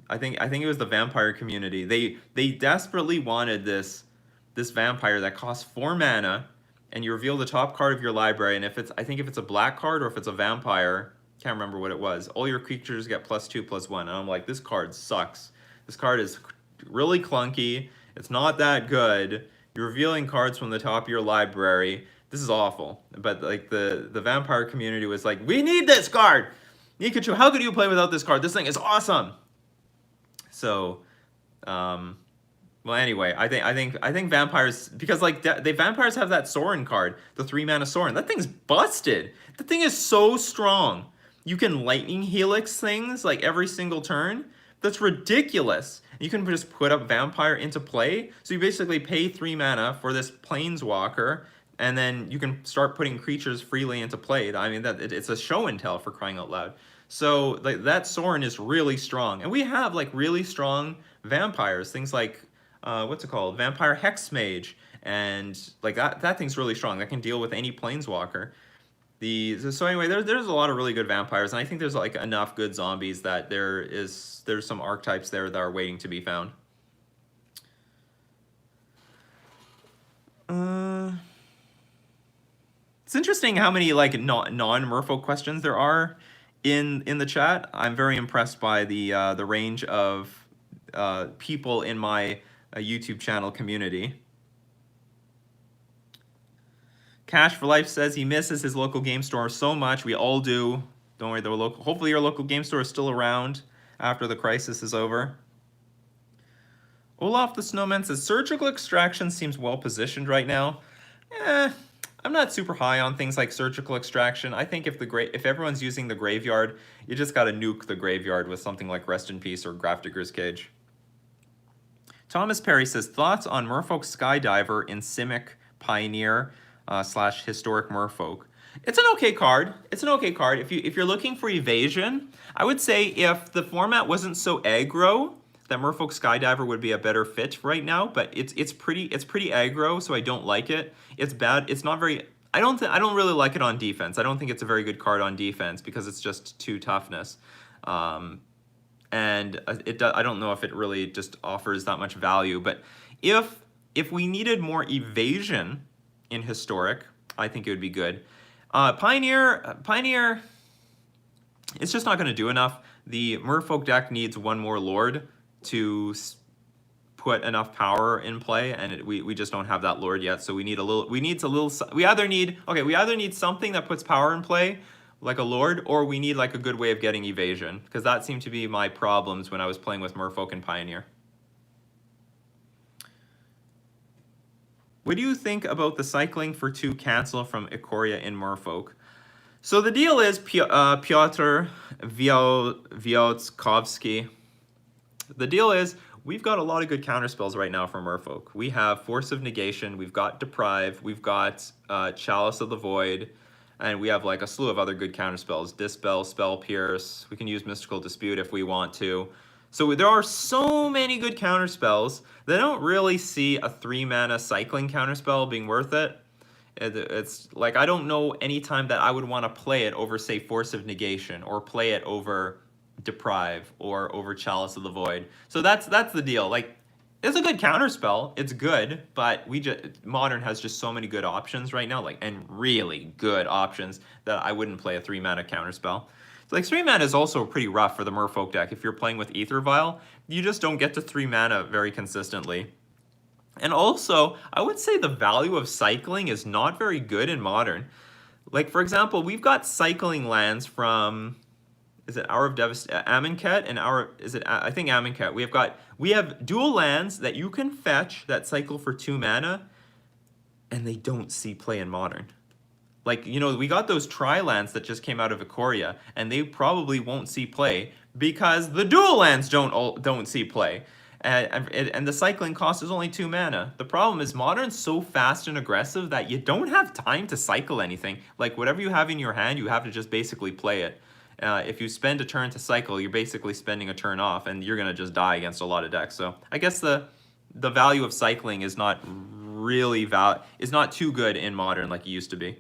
I think it was the vampire community. They desperately wanted this vampire that costs 4 mana, and you reveal the top card of your library, and I think if it's a black card or if it's a vampire, can't remember what it was, all your creatures get +2/+1. And I'm like, this card sucks. This card is really clunky. It's not that good. You're revealing cards from the top of your library. This is awful. But like the vampire community was like, we need this card. Nikachu, how could you play without this card? This thing is awesome. So, well, anyway, I think vampires, because like vampires have that Sorin card, the 3-mana Sorin. That thing's busted. The thing is so strong. You can lightning helix things like every single turn. That's ridiculous. You can just put up vampire into play. So you basically pay 3 mana for this planeswalker, and then you can start putting creatures freely into play. I mean, it's a show and tell, for crying out loud. So like that Sorin is really strong, and we have like really strong vampires. Things like what's it called? Vampire Hexmage, and like that thing's really strong. That can deal with any planeswalker. So anyway, there's a lot of really good vampires, and I think there's like enough good zombies that there's some archetypes there that are waiting to be found. It's interesting how many like non-Merfolk questions there are in the chat. I'm very impressed by the range of people in my YouTube channel community. Cash for Life says he misses his local game store so much. We all do. Don't worry, hopefully your local game store is still around after the crisis is over. Olaf the Snowman says surgical extraction seems well positioned right now. I'm not super high on things like surgical extraction. I think if everyone's using the graveyard, you just gotta nuke the graveyard with something like Rest in Peace or Grafdigger's Cage. Thomas Perry says thoughts on Merfolk Skydiver in Simic Pioneer / Historic Merfolk. It's an okay card. It's an okay card. If you're looking for evasion, I would say if the format wasn't so aggro, that Merfolk Skydiver would be a better fit right now. But it's pretty aggro, so I don't like it. It's bad. It's not very. I don't really like it on defense. I don't think it's a very good card on defense because it's just 2 toughness. And I don't know if it really just offers that much value. But if we needed more evasion in Historic, I think it would be good. Pioneer, it's just not going to do enough. The Merfolk deck needs 1 more Lord to put enough power in play, and we just don't have that Lord yet. So we either need something that puts power in play, like a Lord, or we need like a good way of getting evasion, because that seemed to be my problems when I was playing with Merfolk and Pioneer. What do you think about the cycling for 2 cancel from Ikoria in Merfolk? So the deal is Piotr Wiatkowski. The deal is we've got a lot of good counterspells right now for Merfolk. We have Force of Negation, we've got Deprive, we've got Chalice of the Void, And we have like a slew of other good counterspells. Dispel, Spell Pierce. We can use Mystical Dispute if we want to. So there are so many good counterspells that I don't really see a 3-mana cycling counterspell being worth it. It's like, I don't know any time that I would want to play it over, say, Force of Negation, or play it over Deprive, or over Chalice of the Void. So that's the deal. Like, it's a good counterspell. It's good, but Modern has just so many good options right now, like, and really good options, that I wouldn't play a 3-mana counterspell. So like 3 mana is also pretty rough for the Merfolk deck. If you're playing with Aether Vial, you just don't get to 3 mana very consistently. And also, I would say the value of cycling is not very good in Modern. Like, for example, we've got cycling lands from, is it Hour of Devastation, Amonkhet, and I think Amonkhet. We have dual lands that you can fetch that cycle for 2 mana, and they don't see play in Modern. Like, you know, we got those tri-lands that just came out of Ikoria, and they probably won't see play because the dual lands don't see play. And the cycling cost is only 2 mana. The problem is Modern's so fast and aggressive that you don't have time to cycle anything. Like, whatever you have in your hand, you have to just basically play it. If you spend a turn to cycle, you're basically spending a turn off, and you're gonna just die against a lot of decks. So I guess the value of cycling is not really is not too good in Modern like it used to be.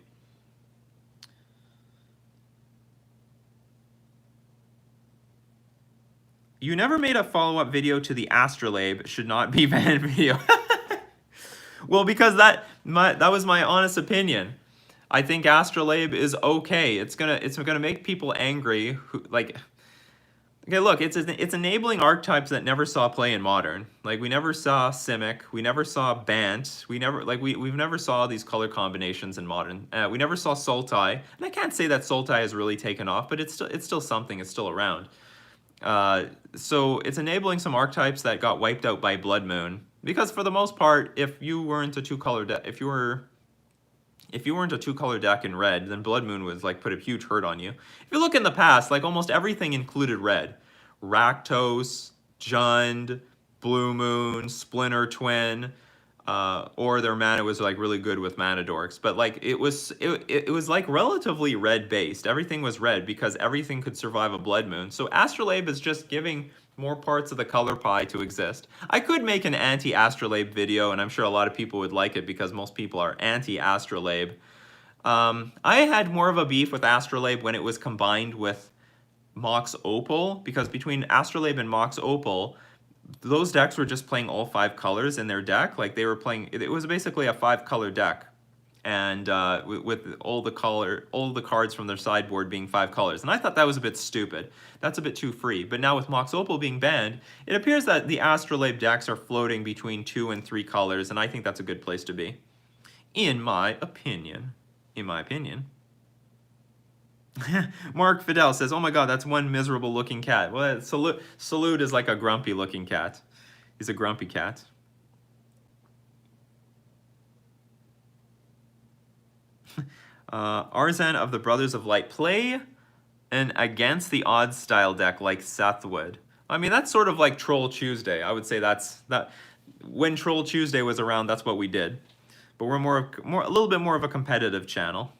You never made a follow-up video to the Astrolabe should not be banned video. Well, because that was my honest opinion. I think Astrolabe is okay. It's gonna make people angry. Okay, look, it's enabling archetypes that never saw play in Modern. Like, we never saw Simic, we never saw Bant, we've never saw these color combinations in Modern. We never saw Sultai, and I can't say that Sultai has really taken off, but it's still something. It's still around. So it's enabling some archetypes that got wiped out by Blood Moon, because for the most part, if you weren't a 2-color deck, if you weren't a 2-color deck in red, then Blood Moon was like put a huge hurt on you. If you look in the past, like almost everything included red. Rakdos, Jund, Blue Moon, Splinter Twin, or their mana was like really good with mana dorks. But like it was like relatively red based. Everything was red because everything could survive a Blood Moon. So Astrolabe is just giving more parts of the color pie to exist. I could make an anti-Astrolabe video, and I'm sure a lot of people would like it because most people are anti-Astrolabe. I had more of a beef with Astrolabe when it was combined with Mox Opal, because between Astrolabe and Mox Opal, those decks were just playing all 5 colors in their deck. Like, they were playing, it was basically a 5-color deck, and with all the cards from their sideboard being 5 colors. And I thought that was a bit stupid. That's a bit too free. But now with Mox Opal being banned, it appears that the Astrolabe decks are floating between 2 and 3 colors, and I think that's a good place to be. In my opinion. In my opinion. Mark Fidel says, oh my god, that's one miserable looking cat. Well, Salute is like a grumpy looking cat. He's a grumpy cat. Arzan of the Brothers of Light, play an against the odds style deck like Seth would. I mean, that's sort of like Troll Tuesday. I would say that when Troll Tuesday was around, that's what we did. But we're a little bit more of a competitive channel.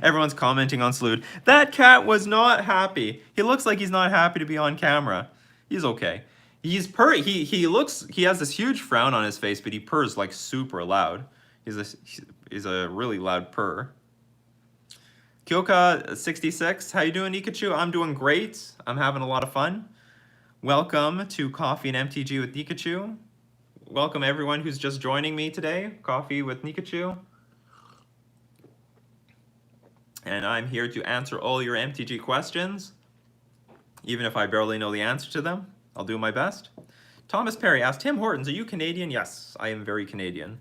Everyone's commenting on Salute. That cat was not happy. He looks like he's not happy to be on camera. He's okay. He has this huge frown on his face, but he purrs like super loud. He's a really loud purr. Kyoka66, how you doing, Nikachu? I'm doing great. I'm having a lot of fun. Welcome to Coffee and MTG with Nikachu. Welcome everyone who's just joining me today. Coffee with Nikachu. And I'm here to answer all your MTG questions. Even if I barely know the answer to them, I'll do my best. Thomas Perry asked, Tim Hortons, are you Canadian? Yes, I am very Canadian.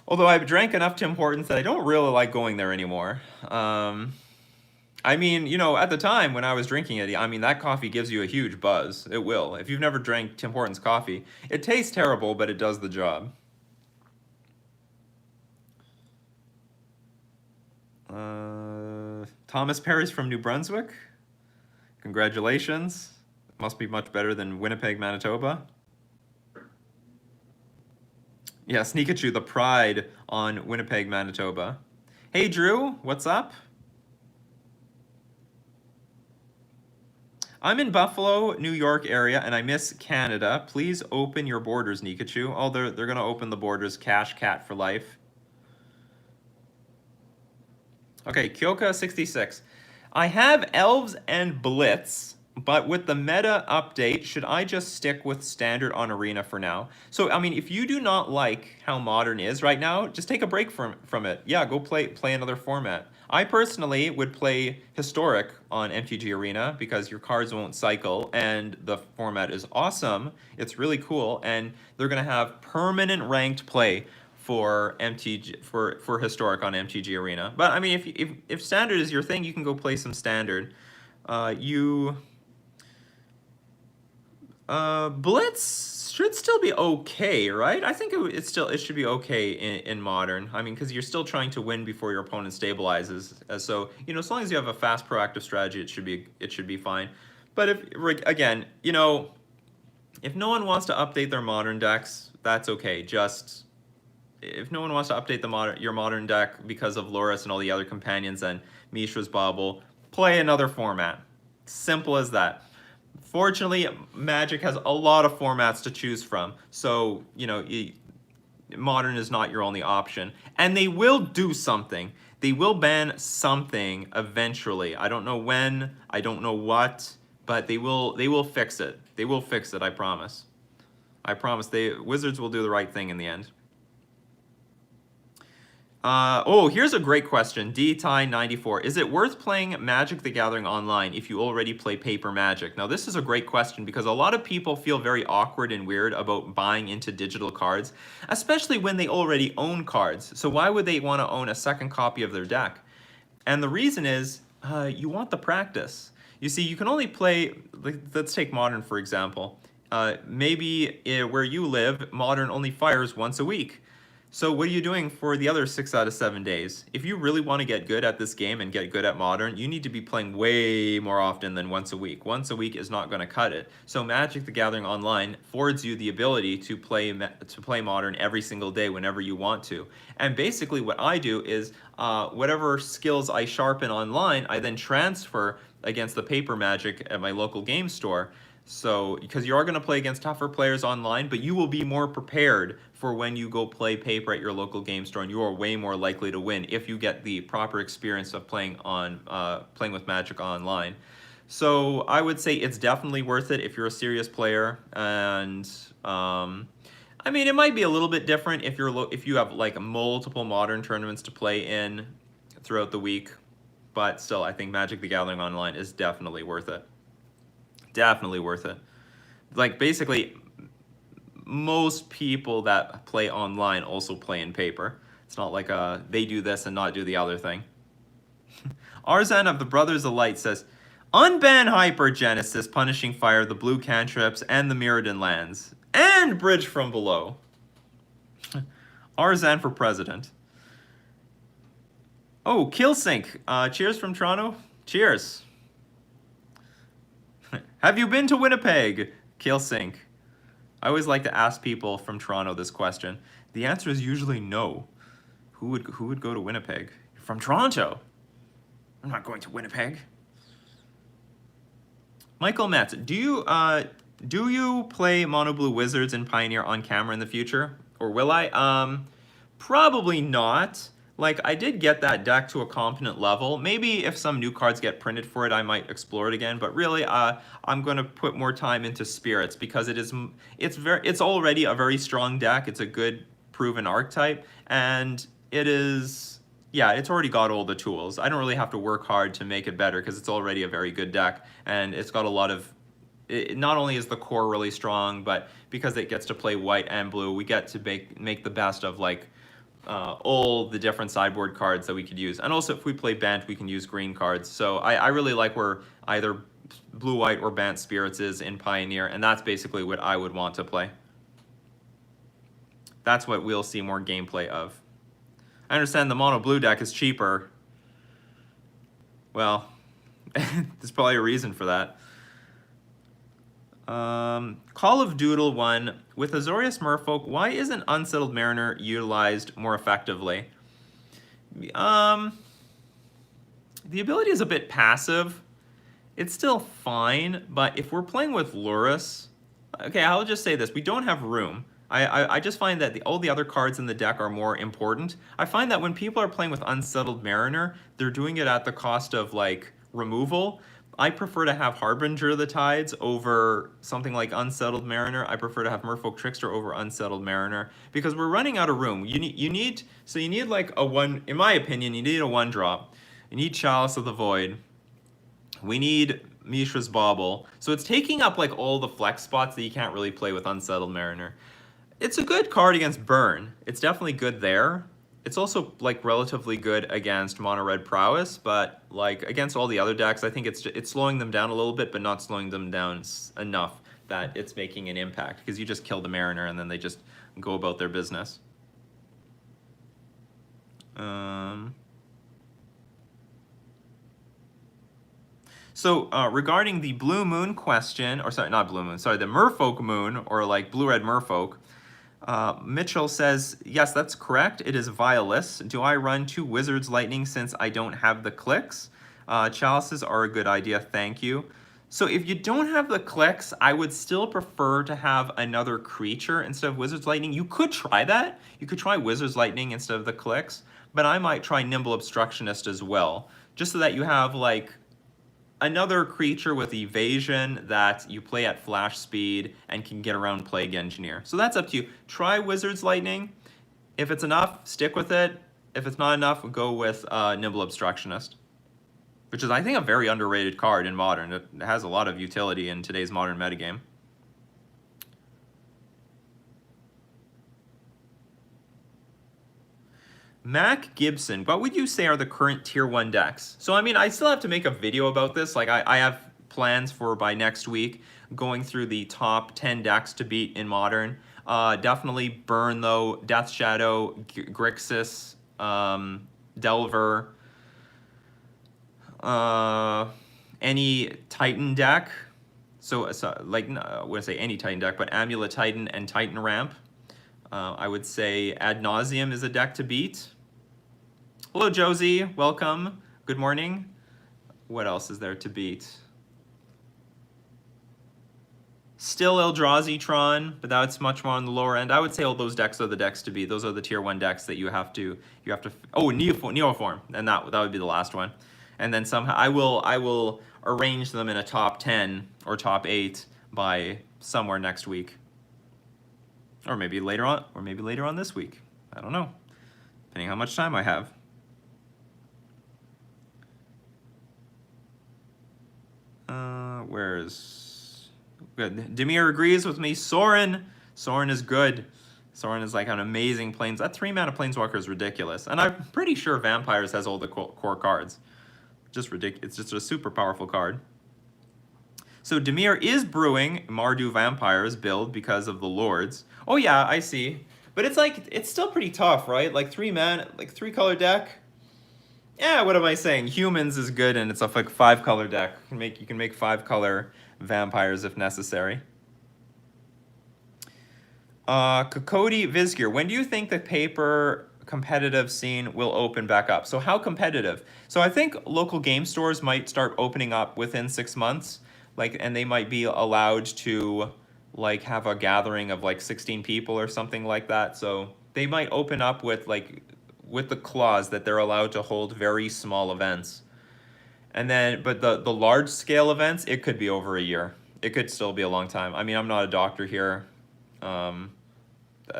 Although I've drank enough Tim Hortons that I don't really like going there anymore. I mean, you know, at the time when I was drinking it, I mean, that coffee gives you a huge buzz. It will. If you've never drank Tim Hortons coffee, it tastes terrible, but it does the job. Thomas Perry's from New Brunswick. Congratulations. Must be much better than Winnipeg, Manitoba. Yes, Nikachu, the pride on Winnipeg, Manitoba. Hey, Drew, what's up? I'm in Buffalo, New York area, and I miss Canada. Please open your borders, Nikachu. Oh, they're gonna open the borders. Cash cat for life. Okay, Kyoka66. I have Elves and Blitz, but with the meta update, should I just stick with Standard on Arena for now? So, I mean, if you do not like how Modern is right now, just take a break from it. Yeah, go play another format. I personally would play Historic on MTG Arena because your cards won't cycle and the format is awesome. It's really cool, and they're gonna have permanent ranked play for MTG for Historic on MTG Arena. But I mean, if Standard is your thing, you can go play some Standard. You Blitz should still be okay, right? I think it should be okay in Modern. I mean, because you're still trying to win before your opponent stabilizes. So you know, as long as you have a fast, proactive strategy, it should be fine. But if again, you know, if no one wants to update their Modern decks, that's okay. Just if no one wants to update your Modern deck because of Loris and all the other companions and Mishra's Bauble, play another format. Simple as that. Fortunately, Magic has a lot of formats to choose from, so you know Modern is not your only option. And they will do something. They will ban something eventually. I don't know when. I don't know what, but they will. They will fix it. They will fix it. I promise. I promise. Wizards will do the right thing in the end. Oh, here's a great question. DTie94. Is it worth playing Magic the Gathering online if you already play paper Magic? Now, this is a great question because a lot of people feel very awkward and weird about buying into digital cards, especially when they already own cards. So why would they want to own a second copy of their deck? And the reason is you want the practice. You see, you can only play, let's take Modern for example. Maybe where you live, Modern only fires once a week. So what are you doing for the other 6 out of 7 days? If you really want to get good at this game and get good at Modern, you need to be playing way more often than once a week. Once a week is not going to cut it. So Magic the Gathering Online affords you the ability to play Modern every single day whenever you want to. And basically what I do is whatever skills I sharpen online, I then transfer against the paper Magic at my local game store. So, because you are going to play against tougher players online, but you will be more prepared for when you go play paper at your local game store, and you are way more likely to win if you get the proper experience of playing with Magic online. So, I would say it's definitely worth it if you're a serious player, and I mean, it might be a little bit different if you have like multiple Modern tournaments to play in throughout the week, but still, I think Magic the Gathering Online is definitely worth it. Definitely worth it. Like basically, most people that play online also play in paper. It's not like they do this and not do the other thing. Arzan of the Brothers of Light says, unban Hypergenesis, Punishing Fire, the Blue Cantrips, and the Mirrodin lands, and Bridge from Below. Arzan for president. Oh, Killsync. Cheers from Toronto. Cheers. Have you been to Winnipeg? Killsync. I always like to ask people from Toronto this question. The answer is usually no. Who would go to Winnipeg? You're from Toronto. I'm not going to Winnipeg. Michael Metz, do you play Mono Blue Wizards in Pioneer on camera in the future? Or will I? Probably not. Like, I did get that deck to a competent level. Maybe if some new cards get printed for it, I might explore it again. But really, I'm going to put more time into Spirits because it's already a very strong deck. It's a good proven archetype, and it's already got all the tools. I don't really have to work hard to make it better because it's already a very good deck, and it's got a lot of. Not only is the core really strong, but because it gets to play white and blue, we get to make the best of like. All the different sideboard cards that we could use. And also if we play Bant, we can use green cards. So I really like where either Blue-White or Bant Spirits is in Pioneer, and that's basically what I would want to play. That's what we'll see more gameplay of. I understand the Mono Blue deck is cheaper. Well, there's probably a reason for that. Call of Doodle 1. With Azorius Merfolk, why isn't Unsettled Mariner utilized more effectively? The ability is a bit passive. It's still fine, but if we're playing with Lurrus, okay, I'll just say this: we don't have room. I just find that all the other cards in the deck are more important. I find that when people are playing with Unsettled Mariner, they're doing it at the cost of like removal. I prefer to have Harbinger of the Tides over something like Unsettled Mariner. I prefer to have Merfolk Trickster over Unsettled Mariner because we're running out of room. You need like a one. In my opinion, you need a 1-drop. You need Chalice of the Void. We need Mishra's Bauble. So it's taking up like all the flex spots that you can't really play with Unsettled Mariner. It's a good card against Burn. It's definitely good there. It's also like relatively good against Mono Red Prowess, but like against all the other decks, I think it's slowing them down a little bit, but not slowing them down enough that it's making an impact because you just kill the Mariner and then they just go about their business. So regarding the Blue Moon question, or sorry, not Blue Moon, sorry, the Merfolk Moon, or like Blue-Red Merfolk, Mitchell says, yes, that's correct. It is Violus. Do I run 2 Wizard's Lightning since I don't have the clicks? Chalices are a good idea, thank you. So if you don't have the clicks, I would still prefer to have another creature instead of Wizard's Lightning. You could try that. You could try Wizard's Lightning instead of the clicks, but I might try Nimble Obstructionist as well, just so that you have like another creature with evasion that you play at flash speed and can get around Plague Engineer. So that's up to you. Try Wizard's Lightning. If it's enough, stick with it. If it's not enough, go with Nimble Obstructionist, which is, I think, a very underrated card in Modern. It has a lot of utility in today's Modern metagame. Mac Gibson, what would you say are the current tier 1 decks? So, I mean, I still have to make a video about this. Like, I have plans for by next week going through the top 10 decks to beat in Modern. Definitely Burn, though, Death Shadow, Grixis, Delver, any Titan deck. So like, I wouldn't say any Titan deck, but Amulet Titan and Titan Ramp. I would say Ad Nauseam is a deck to beat. Hello, Josie. Welcome. Good morning. What else is there to beat? Still Eldrazi Tron, but that's much more on the lower end. I would say all those decks are the decks to beat. Those are the tier 1 decks that you have to. Oh, Neoform, and that would be the last one. And then somehow I will arrange them in a top 10 or top 8 by somewhere next week. Or maybe later on this week. I don't know, depending how much time I have. Where's good? Demir agrees with me. Sorin is good. Sorin is like an amazing planes. That 3-mana Planeswalker is ridiculous, and I'm pretty sure Vampires has all the core cards. Just ridiculous. It's just a super powerful card. So Demir is brewing Mardu Vampires build because of the Lords. Oh yeah, I see. But it's like, it's still pretty tough, right? Like 3-mana, like 3-color deck. Yeah, what am I saying? Humans is good, and it's a like 5-color deck. You can make 5-color vampires if necessary. Kokodi Vizgir, when do you think the paper competitive scene will open back up? So how competitive? So I think local game stores might start opening up within 6 months. Like, and they might be allowed to like have a gathering of like 16 people or something like that. So they might open up with the clause that they're allowed to hold very small events. And then, but the large scale events, it could be over a year. It could still be a long time. I mean, I'm not a doctor here. And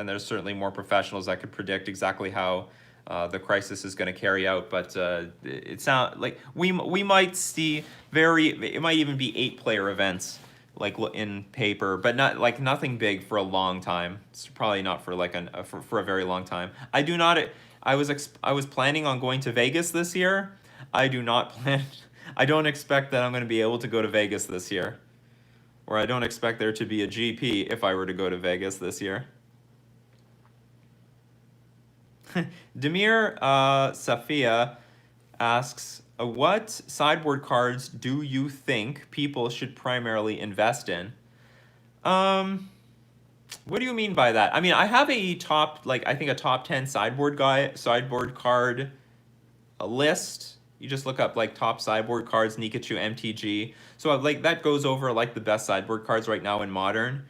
there's certainly more professionals that could predict exactly how the crisis is going to carry out, but it sounds like we might see it might even be 8-player events like in paper, but nothing big for a long time. It's probably not for like for a very long time. I was planning on going to Vegas this year. I don't expect that I'm going to be able to go to Vegas this year, or I don't expect there to be a GP if I were to go to Vegas this year. Demir Safia asks, what sideboard cards do you think people should primarily invest in? What do you mean by that? I mean, I have a top 10 sideboard card a list. You just look up like top sideboard cards, Nikachu, MTG. So like that goes over like the best sideboard cards right now in Modern.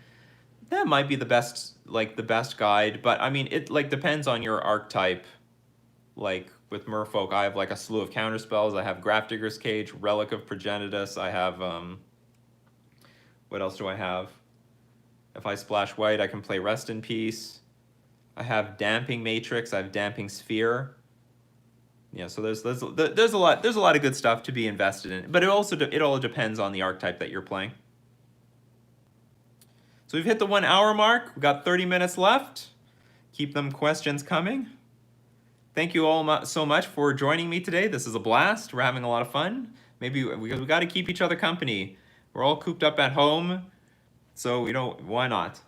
That might be the best, like the best guide, but I mean it like depends on your archetype. Like with Merfolk, I have like a slew of counterspells. I have Grafdigger's Cage, Relic of Progenitus. I have what else do I have? If I splash white, I can play Rest in Peace. I have Damping Matrix. I have Damping Sphere. Yeah, so there's a lot of good stuff to be invested in, but it all depends on the archetype that you're playing. So we've hit the 1 hour mark. We've got 30 minutes left. Keep them questions coming. Thank you all so much for joining me today. This is a blast. We're having a lot of fun. Maybe we got to keep each other company. We're all cooped up at home, so why not?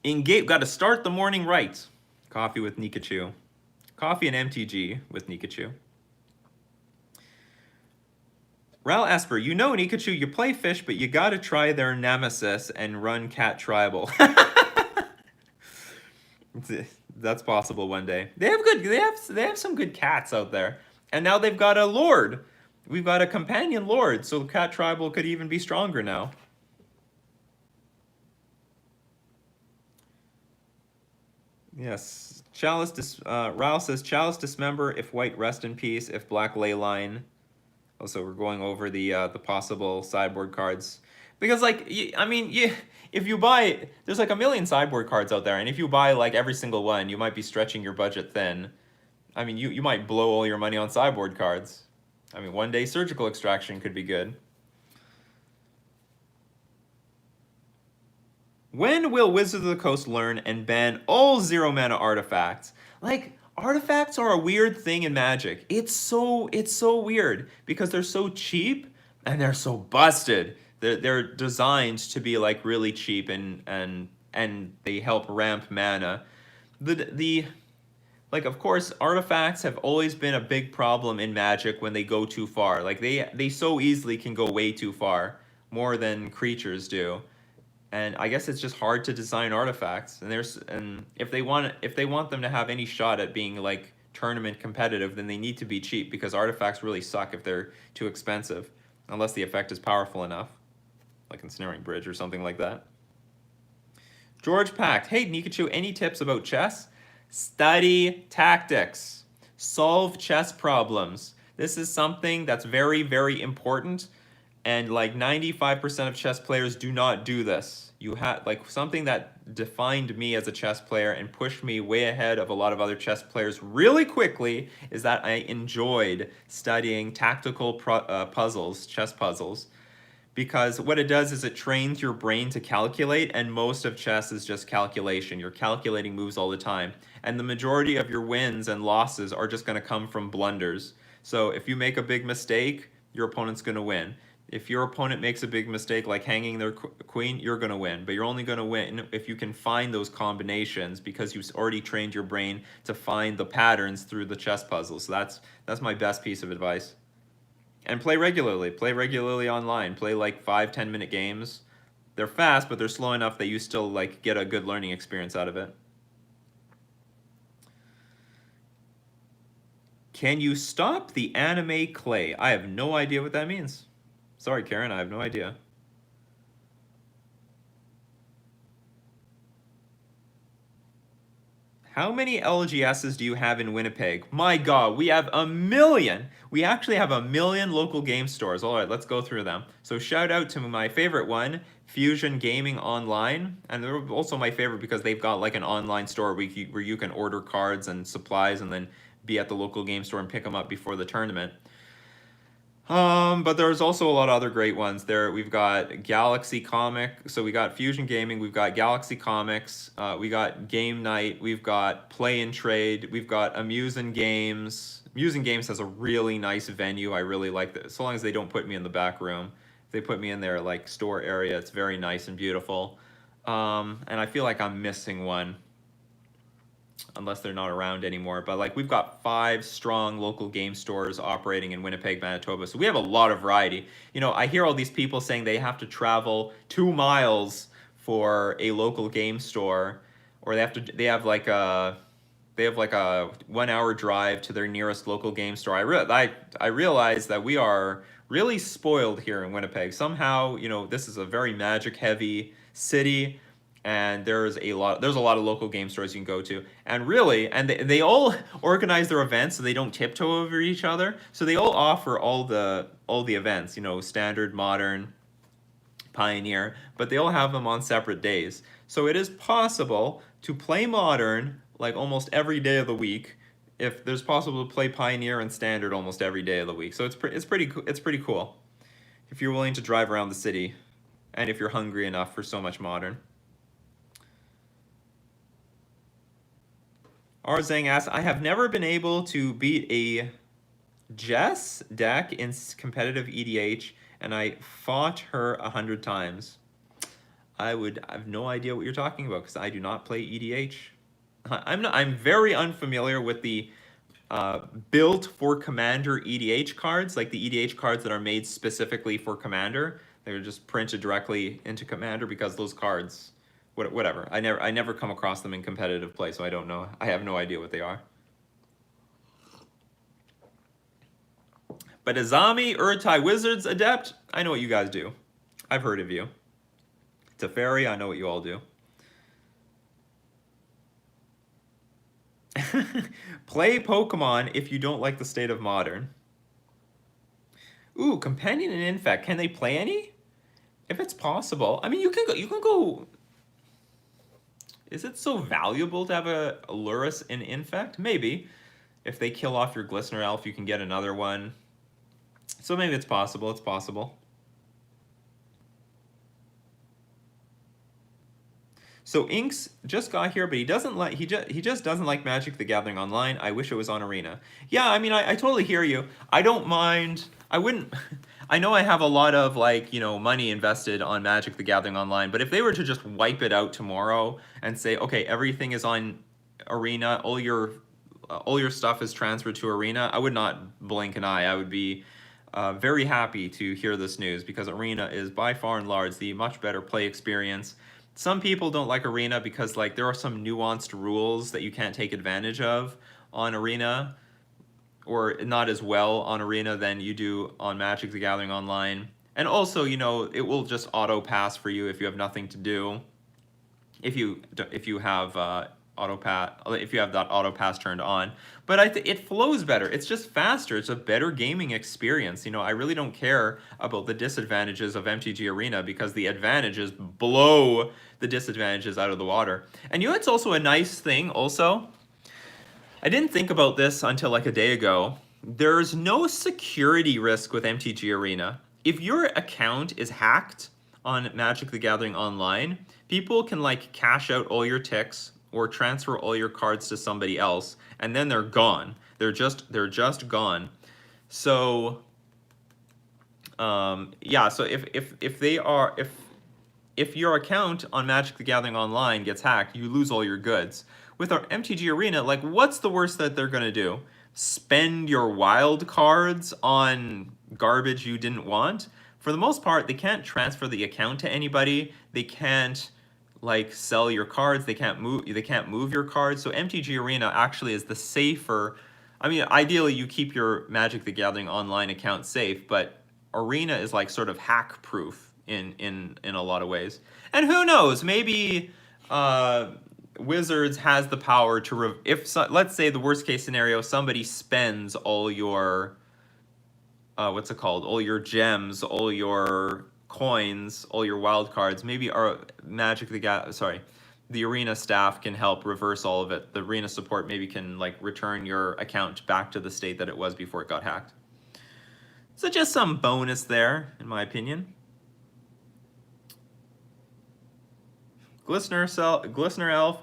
Engage. Got to start the morning right. Coffee with Nikachu. Coffee and MTG with Nikachu. Ral Esper, Nikachu, you play fish, but you gotta try their nemesis and run cat tribal. That's possible one day. They have some good cats out there. And now they've got a lord. We've got a companion lord, so cat tribal could even be stronger now. Yes. Ral says Chalice Dismember if white Rest in Peace, if black Leyline. Also, we're going over the possible sideboard cards. Because, like, if you buy... There's, like, a million sideboard cards out there, and if you buy, like, every single one, you might be stretching your budget thin. I mean, you might blow all your money on sideboard cards. I mean, one day Surgical Extraction could be good. When will Wizards of the Coast learn and ban all 0-mana artifacts? Like, artifacts are a weird thing in Magic. It's so weird because they're so cheap and they're so busted. They're designed to be like really cheap and they help ramp mana. Like, of course, artifacts have always been a big problem in Magic when they go too far. Like they so easily can go way too far, more than creatures do. And I guess it's just hard to design artifacts. And if they want them to have any shot at being like tournament competitive, then they need to be cheap because artifacts really suck if they're too expensive, unless the effect is powerful enough, like Ensnaring Bridge or something like that. George Pact, hey Nikachu, any tips about chess? Study tactics. Solve chess problems. This is something that's very, very important. And like 95% of chess players do not do this. You have like something that defined me as a chess player and pushed me way ahead of a lot of other chess players really quickly is that I enjoyed studying tactical puzzles, chess puzzles, because what it does is it trains your brain to calculate, and most of chess is just calculation. You're calculating moves all the time, and the majority of your wins and losses are just going to come from blunders. So if you make a big mistake, your opponent's going to win. If your opponent makes a big mistake like hanging their queen, you're going to win. But you're only going to win if you can find those combinations because you've already trained your brain to find the patterns through the chess puzzle. So that's my best piece of advice. And play regularly. Play regularly online. Play like 5-10 minute games. They're fast, but they're slow enough that you still like get a good learning experience out of it. Can you stop the anime clay? I have no idea what that means. Sorry, Karen, I have no idea. How many LGSs do you have in Winnipeg? My God, we have a million. We actually have a million local game stores. All right, let's go through them. So shout out to my favorite one, Fusion Gaming Online. And they're also my favorite because they've got like an online store where you can order cards and supplies and then be at the local game store and pick them up before the tournament. But there's also a lot of other great ones there. We've got Galaxy Comic, so we got Fusion Gaming, we've got Galaxy Comics, we got Game Night, we've got Play and Trade, we've got Amusin' Games. Amusin' Games has a really nice venue. I really like that. So long as they don't put me in the back room. If they put me in their like store area, it's very nice and beautiful. And I feel like I'm missing one, unless they're not around anymore. But like we've got 5 strong local game stores operating in Winnipeg, Manitoba. So we have a lot of variety. You know, I hear all these people saying they have to travel 2 miles for a local game store, or they have they have like a 1 hour drive to their nearest local game store. I realize that we are really spoiled here in Winnipeg. Somehow, you know, this is a very Magic heavy city, and there's a lot of local game stores you can go to. And really, and they all organize their events so they don't tiptoe over each other. So they all offer all the events, you know, standard, modern, Pioneer, but they all have them on separate days. So it is possible to play Modern like almost every day of the week. If there's possible to play Pioneer and Standard almost every day of the week. So it's pretty cool if you're willing to drive around the city, and if you're hungry enough for so much Modern. Arzang asks, I have never been able to beat a Jess deck in competitive EDH, and I fought her 100 times. I have no idea what you're talking about because I do not play EDH. I'm very unfamiliar with the built for Commander EDH cards, like the EDH cards that are made specifically for Commander. They're just printed directly into Commander because those cards, whatever. I never come across them in competitive play, so I don't know. I have no idea what they are. But Azami, Urtai Wizards Adept, I know what you guys do. I've heard of you. Teferi, I know what you all do. Play Pokemon if you don't like the state of Modern. Ooh, Companion and Infect. Can they play any? If it's possible. I mean, you can go. Is it so valuable to have a Lurrus and Infect? Maybe. If they kill off your Glistener Elf, you can get another one. So maybe it's possible. It's possible. So Inks just got here, but he just doesn't like Magic the Gathering Online. I wish it was on Arena. Yeah, I mean, I totally hear you. I don't mind. I wouldn't. I know I have a lot of, like, you know, money invested on Magic the Gathering Online, but if they were to just wipe it out tomorrow and say, okay, everything is on Arena, all your stuff is transferred to Arena, I would not blink an eye. I would be very happy to hear this news because Arena is by far and large the much better play experience. Some people don't like Arena because, like, there are some nuanced rules that you can't take advantage of on Arena, or not as well on Arena than you do on Magic the Gathering Online. And also, you know, it will just auto pass for you if you have nothing to do. If you have that auto pass turned on. But it flows better. It's just faster. It's a better gaming experience. You know, I really don't care about the disadvantages of MTG Arena because the advantages blow the disadvantages out of the water. And you know, it's also a nice thing also. I didn't think about this until like a day ago. There's no security risk with MTG Arena. If your account is hacked on Magic the Gathering Online, people can like cash out all your ticks or transfer all your cards to somebody else, and then they're gone. They're just gone. So yeah, so if your account on Magic the Gathering Online gets hacked, you lose all your goods. With our MTG Arena, like, what's the worst that they're gonna do? Spend your wild cards on garbage you didn't want? For the most part, they can't transfer the account to anybody. They can't like sell your cards. They can't move your cards. So MTG Arena actually is the safer. I mean, ideally you keep your Magic the Gathering Online account safe, but Arena is like sort of hack proof in a lot of ways. And who knows, maybe Wizards has the power to let's say the worst case scenario, somebody spends all your what's it called? All your gems, all your coins, all your wild cards. Maybe our the Arena staff can help reverse all of it. The Arena support maybe can like return your account back to the state that it was before it got hacked. So just some bonus there, in my opinion. Glistener Elf.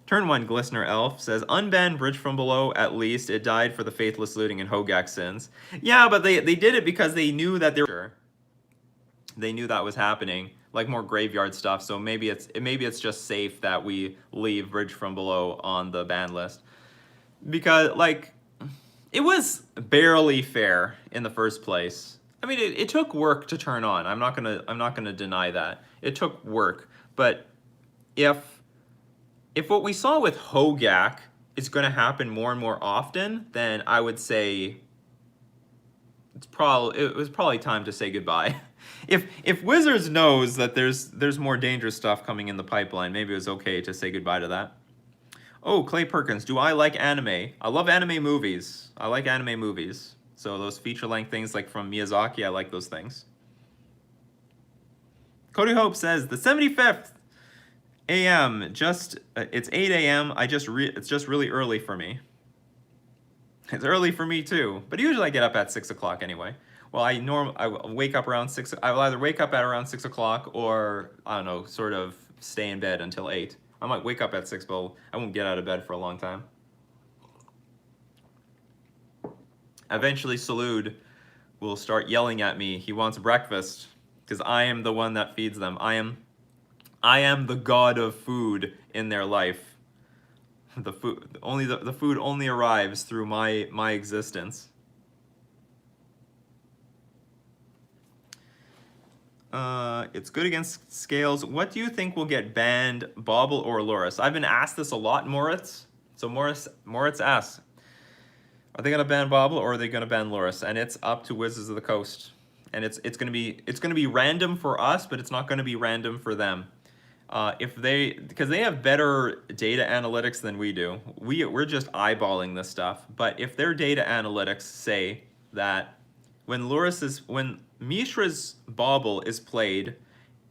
Turn 1 Glistener Elf says, unban Bridge from Below, at least. It died for the faithless looting and Hogak sins. Yeah, but they did it because they knew that they knew that was happening, like more graveyard stuff. So maybe it's just safe that we leave Bridge from Below on the ban list. Because, like, it was barely fair in the first place. I mean, it took work to turn on. I'm not gonna deny that. It took work. But if what we saw with Hogak is going to happen more and more often, then I would say it was probably time to say goodbye. If Wizards knows that there's more dangerous stuff coming in the pipeline, maybe it was okay to say goodbye to that. Oh, Clay Perkins, do I like anime? I love anime movies. I like anime movies. So those feature-length things like from Miyazaki, I like those things. Cody Hope says the 75th a.m. It's 8 a.m. It's just really early for me. It's early for me too, but usually I get up at 6 o'clock anyway. Well, I wake up around 6. I will either wake up at around 6 o'clock or I don't know, sort of stay in bed until 8. I might wake up at 6, but I won't get out of bed for a long time. Eventually, Salud will start yelling at me. He wants breakfast because I am the one that feeds them. I am the god of food in their life. The food only arrives through my existence. It's good against scales. What do you think will get banned, Bauble or Loris? I've been asked this a lot, Moritz. So Moritz asks, are they gonna ban Bauble or are they gonna ban Loris? And it's up to Wizards of the Coast. And it's gonna be random for us, but it's not gonna be random for them. Because they have better data analytics than we do. We're just eyeballing this stuff. But if their data analytics say that when Mishra's Bauble is played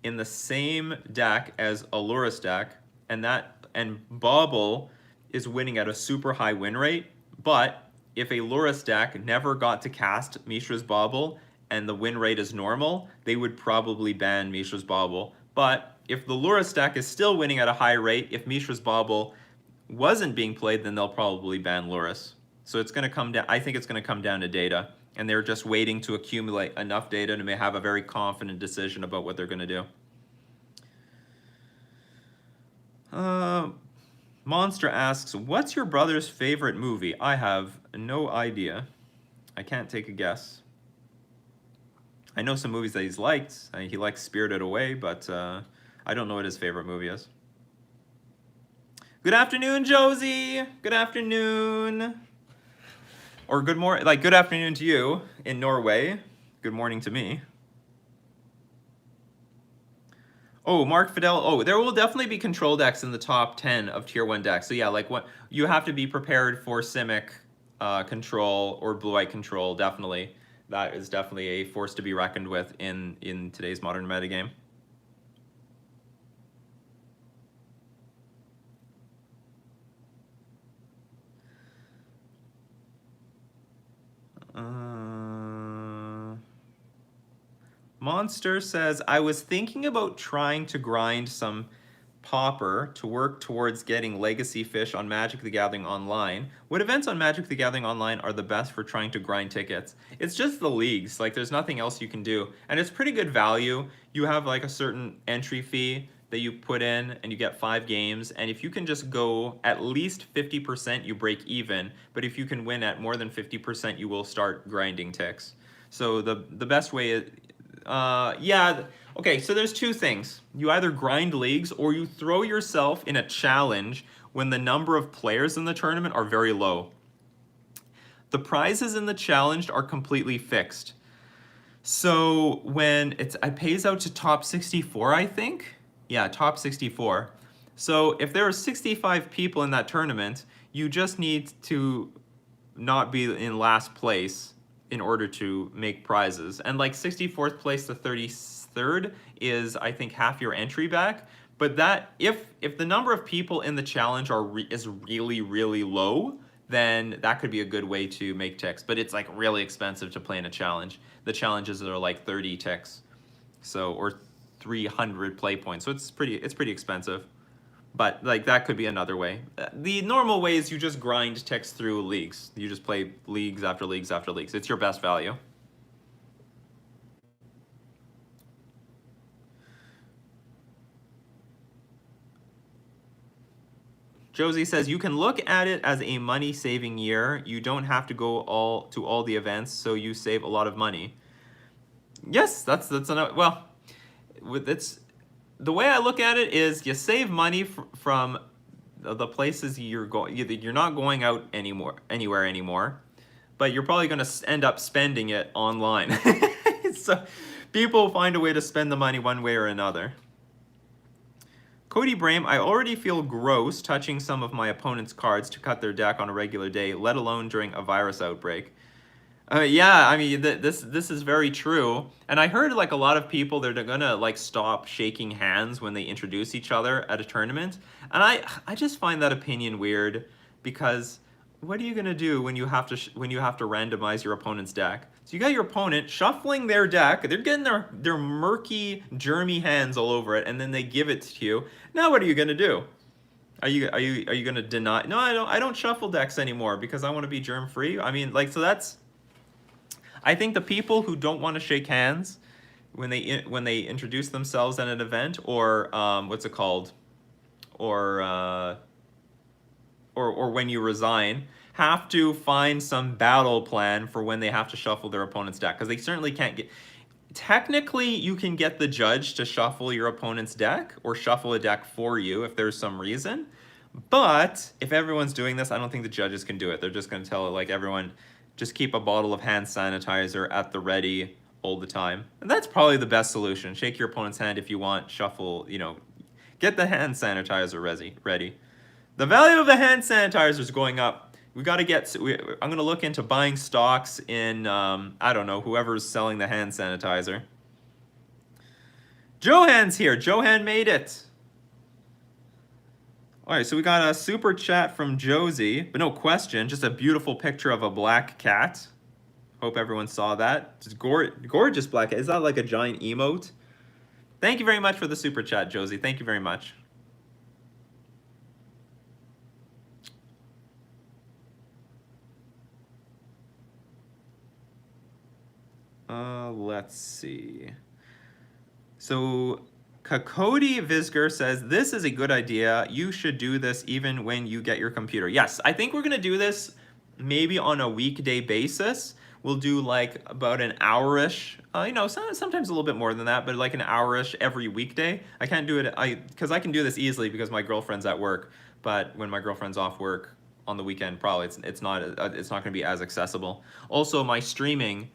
in the same deck as a Loris deck, and Bauble is winning at a super high win rate, but if a Loris deck never got to cast Mishra's Bauble and the win rate is normal, they would probably ban Mishra's Bauble. But if the Loris deck is still winning at a high rate, if Mishra's Bauble wasn't being played, then they'll probably ban Loris. So it's going to come down. I think it's going to come down to data, and they're just waiting to accumulate enough data to have a very confident decision about what they're going to do. Monster asks, "What's your brother's favorite movie?" I have no idea. I can't take a guess. I know some movies that he's liked. He likes Spirited Away, but I don't know what his favorite movie is. Good afternoon, Josie. Good afternoon. Or good morning, like good afternoon to you in Norway. Good morning to me. Oh, Mark Fidel. Oh, there will definitely be control decks in the top 10 of tier 1 decks. So yeah, like what you have to be prepared for Simic control or blue-white control, definitely. That is definitely a force to be reckoned with in today's modern metagame. Monster says, I was thinking about trying to grind some Pauper to work towards getting Legacy Fish on Magic the Gathering Online. What events on Magic the Gathering Online are the best for trying to grind tickets? It's just the leagues. Like, there's nothing else you can do. And it's pretty good value. You have, like, a certain entry fee that you put in, and you get 5 games. And if you can just go at least 50%, you break even. But if you can win at more than 50%, you will start grinding ticks. So the best way is... yeah, okay, so there's 2 things. You either grind leagues or you throw yourself in a challenge when the number of players in the tournament are very low. The prizes in the challenge are completely fixed. So when it pays out to top 64, I think? Yeah, top 64. So if there are 65 people in that tournament, you just need to not be in last place in order to make prizes. And like 64th place to 33rd is, I think, half your entry back. But that if the number of people in the challenge is really, really low, then that could be a good way to make ticks. But it's like really expensive to play in a challenge. The challenges are like 30 ticks, so or 300 play points. So it's pretty expensive. But like that could be another way. The normal way is you just grind ticks through leagues. You just play leagues after leagues after leagues. It's your best value. Josie says you can look at it as a money-saving year. You don't have to go to all the events, so you save a lot of money. Yes, that's another. Well, it's the way I look at it is you save money from the places you're not going out anywhere anymore, but you're probably going to end up spending it online. So people find a way to spend the money one way or another. Cody Brame, I already feel gross touching some of my opponent's cards to cut their deck on a regular day, let alone during a virus outbreak. Yeah, I mean, this is very true. And I heard like a lot of people, they're gonna like stop shaking hands when they introduce each other at a tournament. And I just find that opinion weird, because what are you gonna do when you have to randomize your opponent's deck? So you got your opponent shuffling their deck, they're getting their murky, germy hands all over it, and then they give it to you. Now what are you gonna do? Are you gonna deny? No, I don't shuffle decks anymore because I want to be germ free. I mean, like, so that's. I think the people who don't want to shake hands when they introduce themselves at an event, or what's it called, or when you resign, have to find some battle plan for when they have to shuffle their opponent's deck, because they certainly can't get. Technically, you can get the judge to shuffle your opponent's deck or shuffle a deck for you if there's some reason. But if everyone's doing this, I don't think the judges can do it. They're just going to tell like everyone, just keep a bottle of hand sanitizer at the ready all the time. And that's probably the best solution. Shake your opponent's hand if you want, shuffle, get the hand sanitizer ready. The value of the hand sanitizer is going up. We got to I'm going to look into buying stocks in, I don't know, whoever's selling the hand sanitizer. Johan's here. Johan made it. All right, so we got a super chat from Josie, but no question, just a beautiful picture of a black cat. Hope everyone saw that. Just gorgeous black cat. Is that like a giant emote? Thank you very much for the super chat, Josie. Thank you very much. Let's see. So Kakodi Vizger says, this is a good idea. You should do this even when you get your computer. Yes, I think we're going to do this maybe on a weekday basis. We'll do like about an hour-ish, sometimes a little bit more than that, but like an hour-ish every weekday. I can't do it, because I can do this easily because my girlfriend's at work, but when my girlfriend's off work on the weekend, probably it's not going to be as accessible. Also, my streaming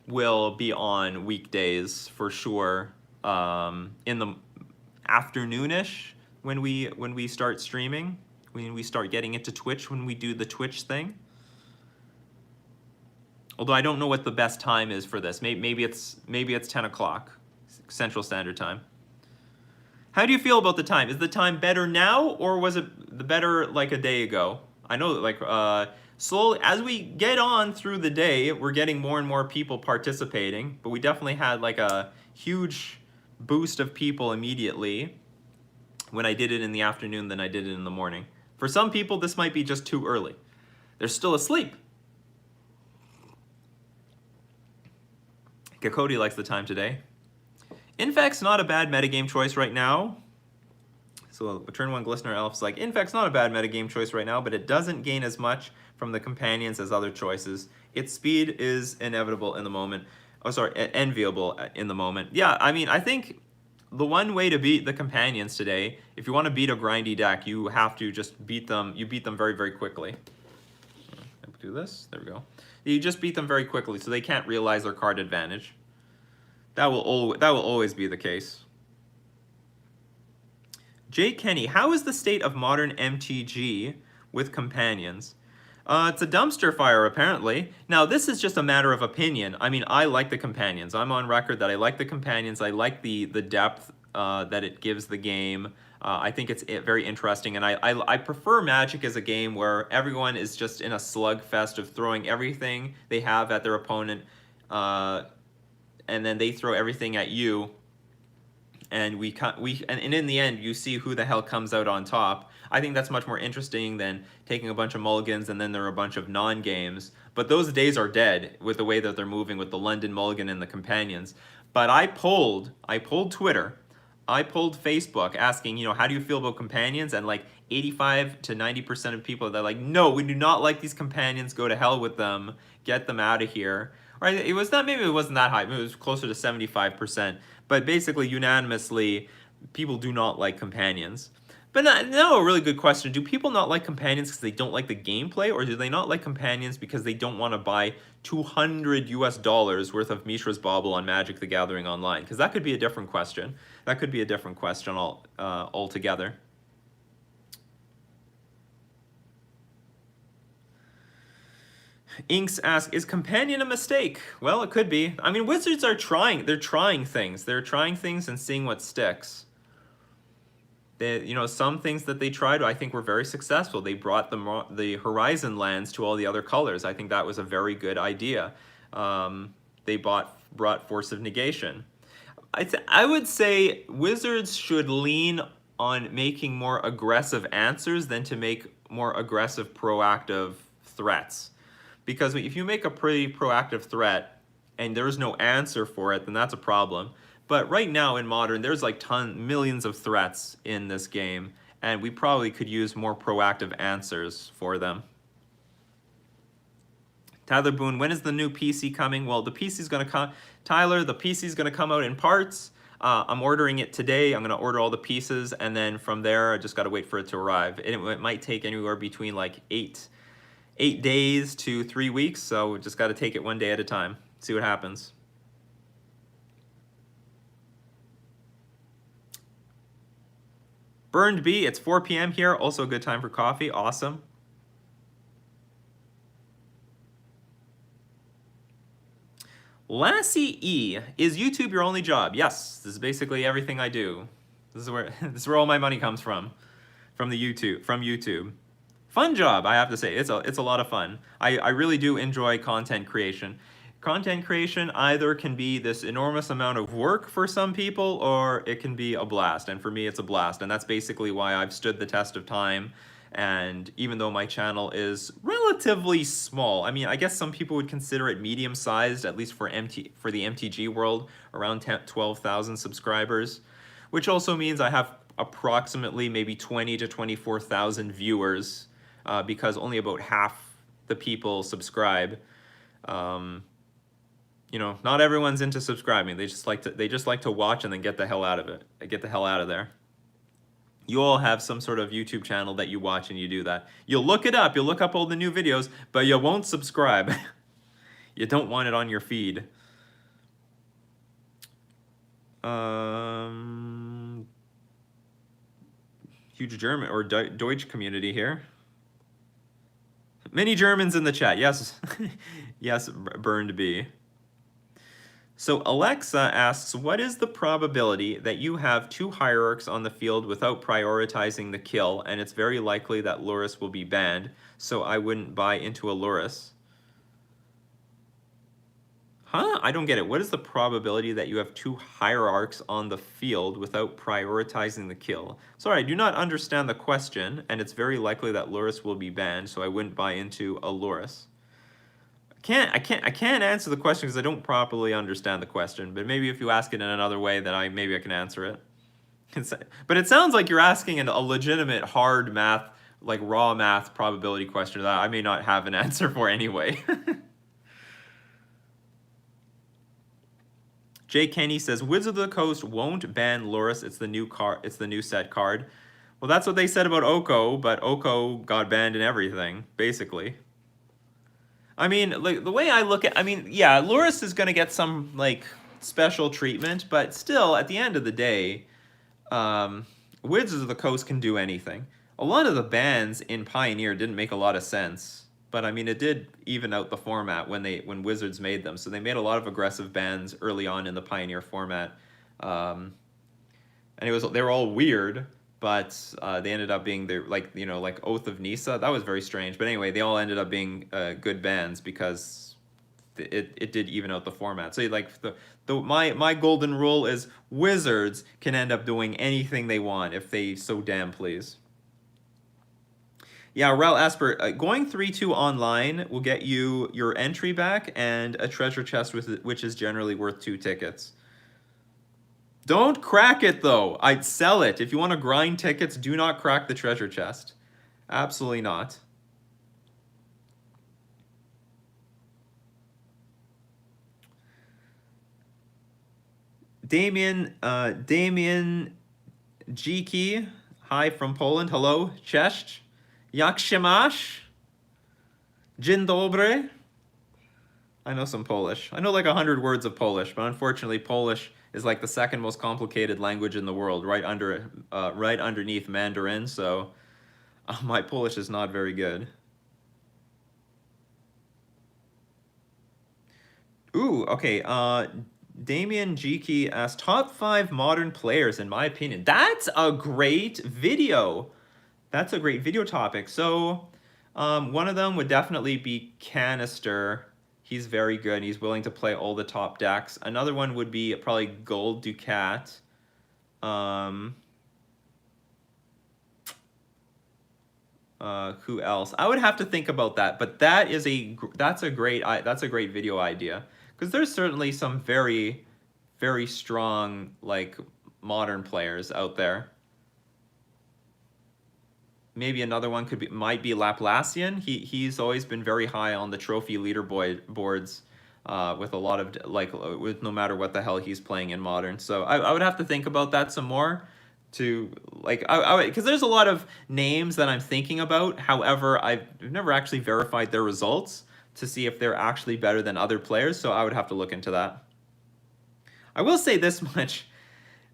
will be on weekdays for sure, in the afternoonish when we start streaming, when we start getting into Twitch, when we do the Twitch thing. Although I don't know what the best time is for this. Maybe it's 10 o'clock Central Standard Time. How do you feel about the time? Is the time better now, or was it the better like a day ago? I know like slowly, as we get on through the day, we're getting more and more people participating, but we definitely had like a huge boost of people immediately when I did it in the afternoon than I did it in the morning. For some people, this might be just too early. They're still asleep. Cody likes the time today. Infect's not a bad metagame choice right now. So turn one Glistener Elf's like, Infect's not a bad metagame choice right now, but it doesn't gain as much from the companions as other choices. Its speed is inevitable in the moment. Oh, sorry, enviable in the moment. Yeah, I mean, I think the one way to beat the companions today, if you want to beat a grindy deck, you have to just beat them. You beat them very, very quickly. Do this. There we go. You just beat them very quickly, so they can't realize their card advantage. That will always be the case. Jay Kenny, how is the state of modern MTG with companions? It's a dumpster fire, apparently. Now, this is just a matter of opinion. I mean, I like the companions. I'm on record that I like the companions. I like the depth that it gives the game. I think it's very interesting, and I prefer Magic as a game where everyone is just in a slugfest of throwing everything they have at their opponent, and then they throw everything at you, and and in the end you see who the hell comes out on top. I think that's much more interesting than taking a bunch of mulligans and then there are a bunch of non-games. But those days are dead with the way that they're moving with the London Mulligan and the companions. But I polled Twitter, I polled Facebook asking, how do you feel about companions? And like 85 to 90% of people, they're like, no, we do not like these companions. Go to hell with them. Get them out of here. Right? It was not, maybe it wasn't that high. Maybe it was closer to 75%. But basically, unanimously, people do not like companions. But no, a really good question. Do people not like companions because they don't like the gameplay, or do they not like companions because they don't want to buy $200 worth of Mishra's Bauble on Magic: The Gathering Online? Because that could be a different question. That could be a different question altogether. Inks asks, is companion a mistake? Well, it could be. I mean, Wizards are trying. They're trying things. They're trying things and seeing what sticks. They, some things that they tried, I think, were very successful. They brought the Horizon lands to all the other colors. I think that was a very good idea. They brought Force of Negation. I would say Wizards should lean on making more aggressive answers than to make more aggressive proactive threats. Because if you make a pretty proactive threat and there's no answer for it, then that's a problem. But right now in Modern, there's like millions of threats in this game, and we probably could use more proactive answers for them. Tyler Boone, when is the new PC coming? Well, the PC's gonna come. Tyler, the PC's gonna come out in parts. I'm ordering it today. I'm gonna order all the pieces, and then from there, I just gotta wait for it to arrive. It might take anywhere between like 8 days to 3 weeks, so we just gotta take it one day at a time. See what happens. Burned Bee, it's 4 p.m. here. Also a good time for coffee. Awesome. Lassie E, is YouTube your only job? Yes, this is basically everything I do. This is where all my money comes from YouTube. Fun job, I have to say. It's a lot of fun. I really do enjoy content creation. Content creation either can be this enormous amount of work for some people, or it can be a blast. And for me, it's a blast. And that's basically why I've stood the test of time. And even though my channel is relatively small, I mean, I guess some people would consider it medium-sized, at least for the MTG world, around 12,000 subscribers, which also means I have approximately maybe 20 to 24,000 viewers, because only about half the people subscribe. Not everyone's into subscribing. They just like to watch and then get the hell out of it. Get the hell out of there. You all have some sort of YouTube channel that you watch and you do that. You'll look it up. You'll look up all the new videos, but you won't subscribe. You don't want it on your feed. Huge German or Deutsch community here. Many Germans in the chat. Yes, yes, Burned Bee. So Alexa asks, what is the probability that you have 2 hierarchs on the field without prioritizing the kill, and it's very likely that Lurrus will be banned, so I wouldn't buy into a Lurrus? Huh? I don't get it. What is the probability that you have 2 hierarchs on the field without prioritizing the kill? Sorry, I do not understand the question, and it's very likely that Lurrus will be banned, so I wouldn't buy into a Lurrus. I can't answer the question because I don't properly understand the question, but maybe if you ask it in another way, then maybe I can answer it. But it sounds like you're asking a legitimate hard math, like raw math probability question that I may not have an answer for anyway. Jay Kenny says, Wizards of the Coast won't ban Lurrus. It's the new set card. Well, that's what they said about Oko, but Oko got banned in everything, basically. I mean, like, the way I look at, I mean, yeah, Lurrus is going to get some, like, special treatment, but still, at the end of the day, Wizards of the Coast can do anything. A lot of the bans in Pioneer didn't make a lot of sense, but I mean, it did even out the format when Wizards made them. So they made a lot of aggressive bans early on in the Pioneer format, and they were all weird. But they ended up being like Oath of Nisa. That was very strange. But anyway, they all ended up being good bans because it did even out the format. So like my golden rule is Wizards can end up doing anything they want if they so damn please. Yeah, Rel Asper, going 3-2 online will get you your entry back and a treasure chest which is generally worth 2 tickets. Don't crack it, though. I'd sell it. If you want to grind tickets, do not crack the treasure chest. Absolutely not. Damien Giki, Hi from Poland. Hello, cześć. Jak się masz? Dzień dobry. I know some Polish. I know like 100 words of Polish, but unfortunately Polish is like the second most complicated language in the world, right underneath Mandarin, so my Polish is not very good. Ooh, okay. Damien Giki asked top 5 modern players in my opinion. That's a great video. That's a great video topic. So, one of them would definitely be Canister. He's very good. He's willing to play all the top decks. Another one would be probably Gold Ducat. Who else? I would have to think about that, but that's a great video idea because there's certainly some very strong like modern players out there. Maybe another one might be Laplacian. He's always been very high on the trophy leaderboards with a lot of with no matter what the hell he's playing in modern. So I would have to think about that some more to because there's a lot of names that I'm thinking about. However, I've never actually verified their results to see if they're actually better than other players. So I would have to look into that. I will say this much.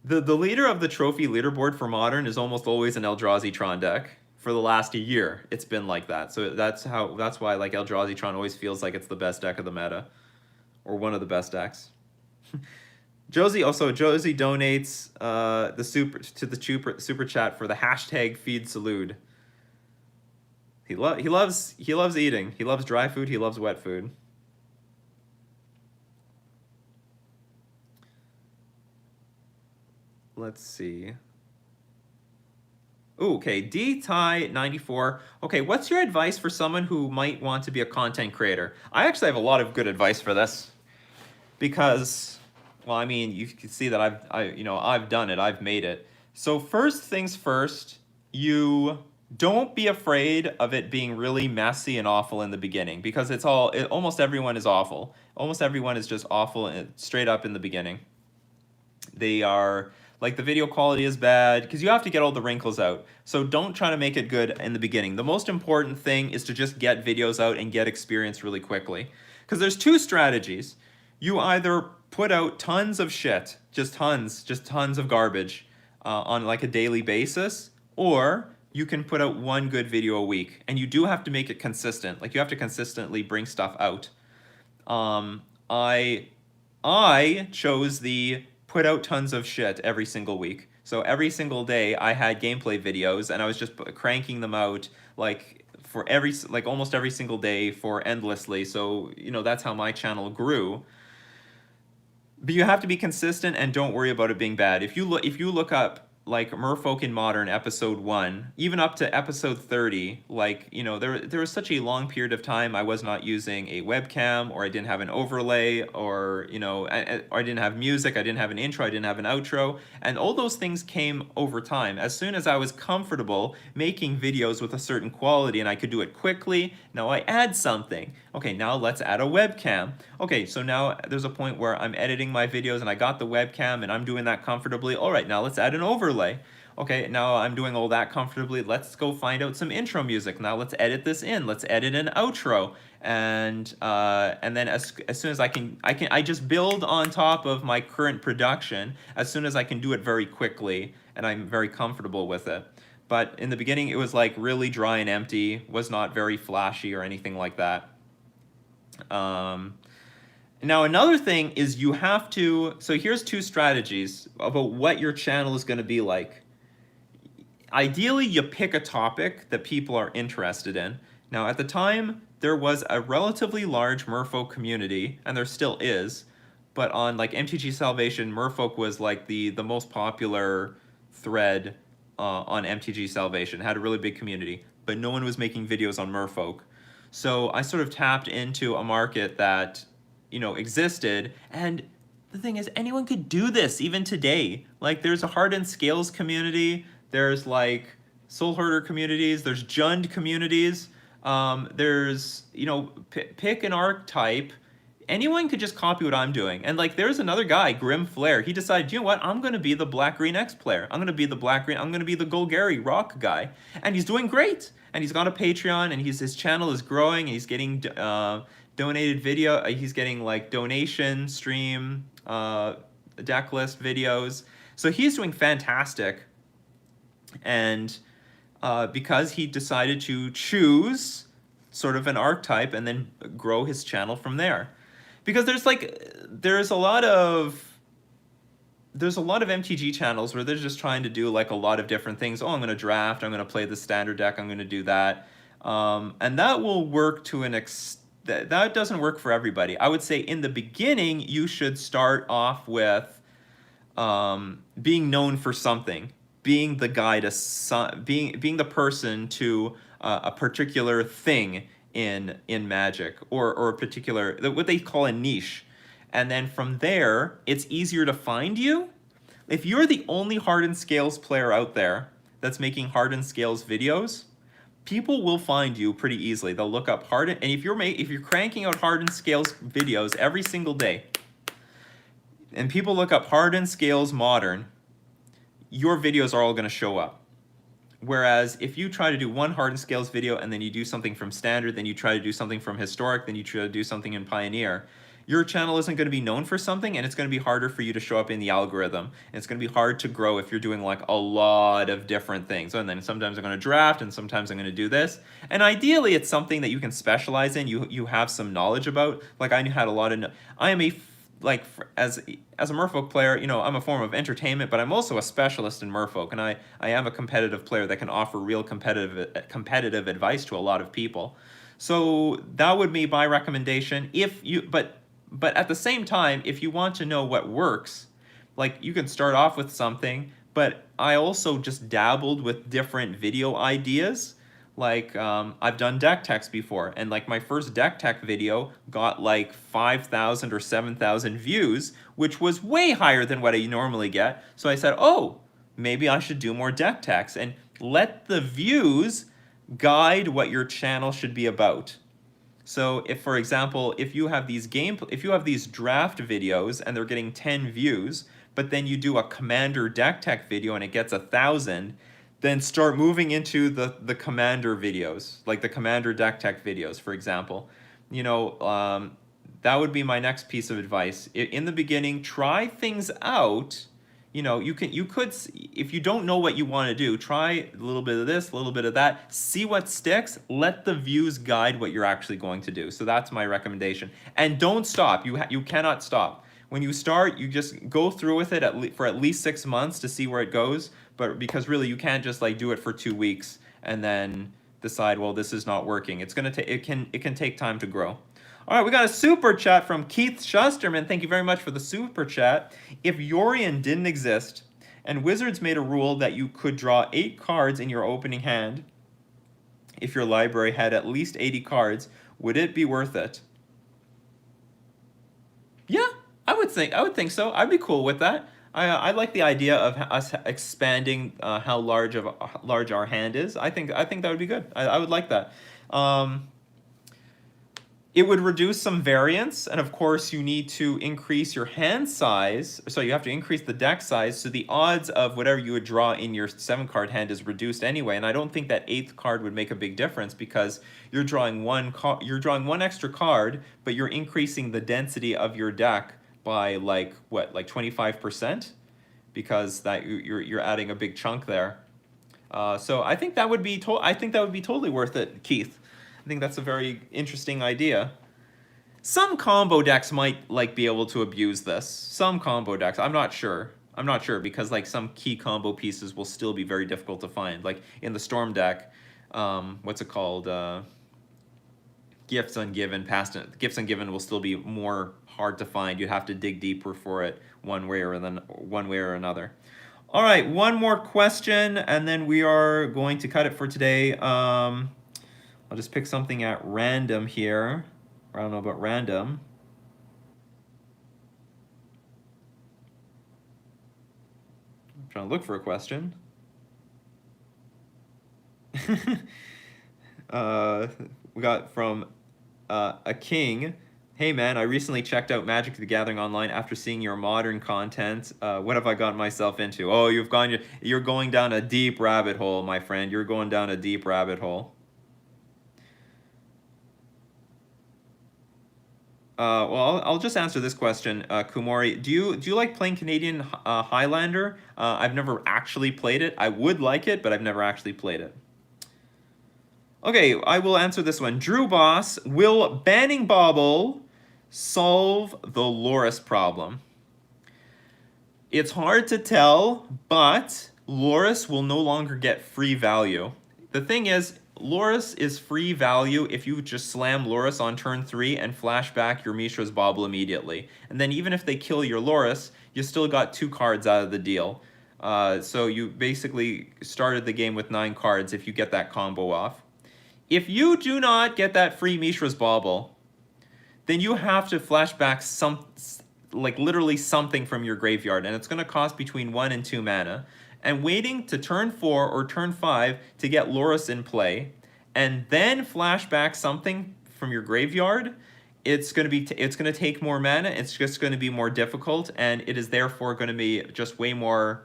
The leader of the trophy leaderboard for modern is almost always an Eldrazi Tron deck. For the last year, it's been like that. So that's why like Eldrazi Tron always feels like it's the best deck of the meta, or one of the best decks. Josie donates the super chat for the hashtag feed salute. He loves eating. He loves dry food. He loves wet food. Let's see. Ooh, okay, D-Ty94. Okay, what's your advice for someone who might want to be a content creator? I actually have a lot of good advice for this. Because, well, I mean, you can see that I've done it. I've made it. So first things first, you don't be afraid of it being really messy and awful in the beginning. Because almost everyone is awful. Almost everyone is just awful straight up in the beginning. They are... Like the video quality is bad because you have to get all the wrinkles out. So don't try to make it good in the beginning. The most important thing is to just get videos out and get experience really quickly. Because there's two strategies. You either put out tons of shit, just tons of garbage on like a daily basis, or you can put out one good video a week. And you do have to make it consistent. Like you have to consistently bring stuff out. I chose the put out tons of shit every single week. So every single day I had gameplay videos and I was just cranking them out like almost every single day for endlessly. So, that's how my channel grew. But you have to be consistent and don't worry about it being bad. If you look up like Merfolk in Modern episode 1, even up to episode 30, like, there was such a long period of time I was not using a webcam, or I didn't have an overlay, or, I didn't have music, I didn't have an intro, I didn't have an outro, and all those things came over time. As soon as I was comfortable making videos with a certain quality and I could do it quickly, now I add something. Okay, now let's add a webcam. Okay, so now there's a point where I'm editing my videos and I got the webcam and I'm doing that comfortably. All right, now let's add an overlay. Okay, now I'm doing all that comfortably. Let's go find out some intro music. Now let's edit this in. Let's edit an outro. And then as soon as I just build on top of my current production as soon as I can do it very quickly and I'm very comfortable with it. But in the beginning, it was like really dry and empty, was not very flashy or anything like that. Now another thing is you have to, so here's two strategies about what your channel is going to be like. Ideally, you pick a topic that people are interested in. Now at the time, there was a relatively large Merfolk community, and there still is, but on like MTG Salvation, Merfolk was like the most popular thread on MTG Salvation. It had a really big community, but no one was making videos on Merfolk. So I sort of tapped into a market that, existed, and the thing is, anyone could do this even today. Like, there's a Hardened Scales community, there's like Soul Herder communities, there's Jund communities, there's, pick an archetype anyone could just copy what I'm doing. And like, there's another guy, Grim Flare. He decided, you know what? I'm going to be the Black Green X player. I'm going to be the Black Green. I'm going to be the Golgari Rock guy. And he's doing great. And he's got a Patreon, and his channel is growing. And he's getting donated video. He's getting like donation stream deck list videos. So he's doing fantastic. And because he decided to choose sort of an archetype and then grow his channel from there. Because there's a lot of MTG channels where they're just trying to do like a lot of different things. Oh, I'm going to draft, I'm going to play the standard deck, I'm going to do that. And that will work to an extent. That doesn't work for everybody. I would say in the beginning, you should start off with being known for something, being the guy to being the person to a particular thing in Magic, or a particular, what they call a niche. And then from there, it's easier to find you. If you're the only Hardened Scales player out there that's making Hardened Scales videos, people will find you pretty easily. They'll look up Hardened, and if you're cranking out Hardened Scales videos every single day, and people look up Hardened Scales Modern, your videos are all going to show up. Whereas if you try to do one Hardened Scales video and then you do something from Standard, then you try to do something from Historic, then you try to do something in Pioneer, your channel isn't going to be known for something, and it's going to be harder for you to show up in the algorithm. And it's going to be hard to grow if you're doing like a lot of different things. And then sometimes I'm going to draft, and sometimes I'm going to do this. And ideally, it's something that you can specialize in. You have some knowledge about. Like I had a lot of. I am as a Merfolk player, you know, I'm a form of entertainment, but I'm also a specialist in Merfolk, and I am a competitive player that can offer real competitive advice to a lot of people. So that would be my recommendation. But at the same time, if you want to know what works, like you can start off with something, but I also just dabbled with different video ideas. Like I've done deck techs before, and like my first deck tech video got like 5,000 or 7,000 views, which was way higher than what I normally get. So I said, oh, maybe I should do more deck techs, and let the views guide what your channel should be about. So if, for example, if you have these draft videos and they're getting 10 views, but then you do a Commander deck tech video and it gets 1,000, then start moving into the Commander videos, like the Commander deck tech videos, for example. You know, that would be my next piece of advice. In the beginning, try things out. You know, you could, if you don't know what you want to do, try a little bit of this, a little bit of that, see what sticks, let the views guide what you're actually going to do. So that's my recommendation. And don't stop. You cannot stop. When you start, you just go through with it for at least 6 months to see where it goes. But because really, you can't just like do it for 2 weeks and then decide, well, this is not working. It's gonna take, it can take time to grow. All right, we got a super chat from Keith Shusterman. Thank you very much for the super chat. If Yorion didn't exist and Wizards made a rule that you could draw 8 cards in your opening hand, if your library had at least 80 cards, would it be worth it? Yeah, I would think so. I'd be cool with that. I like the idea of us expanding how large our hand is. I think that would be good. I would like that. It would reduce some variance, and of course you need to increase your hand size, so you have to increase the deck size, so the odds of whatever you would draw in your 7-card hand is reduced anyway, and I don't think that 8th card would make a big difference because you're drawing one extra card, but you're increasing the density of your deck by like 25%, because that you're adding a big chunk there. So I think that would be totally worth it, Keith. I think that's a very interesting idea. Some combo decks might be able to abuse this. Some combo decks, I'm not sure because like some key combo pieces will still be very difficult to find. Like in the Storm deck, what's it called? Gifts Ungiven. Gifts Ungiven will still be more hard to find. You'd have to dig deeper for it one way or another. All right, one more question, and then we are going to cut it for today. I'll just pick something at random here. I don't know about random. I'm trying to look for a question. We got from a king. Hey man, I recently checked out Magic the Gathering Online after seeing your modern content. What have I gotten myself into? Oh, you're going down a deep rabbit hole, my friend. You're going down a deep rabbit hole. Well, I'll just answer this question, Kumori. Do you like playing Canadian Highlander? I've never actually played it. I would like it, but I've never actually played it. Okay, I will answer this one. Drew Boss, will banning Bobble solve the Loris problem? It's hard to tell, but Loris will no longer get free value. The thing is, Loris is free value if you just slam Loris on turn 3 and flash back your Mishra's Bauble immediately. And then even if they kill your Loris, you still got 2 cards out of the deal. So you basically started the game with 9 cards if you get that combo off. If you do not get that free Mishra's Bauble, then you have to flash back literally something from your graveyard, and it's going to cost between 1 and 2 mana. And waiting to turn 4 or turn 5 to get Loris in play, and then flash back something from your graveyard, it's going to take more mana. It's just going to be more difficult, and it is therefore going to be just way more.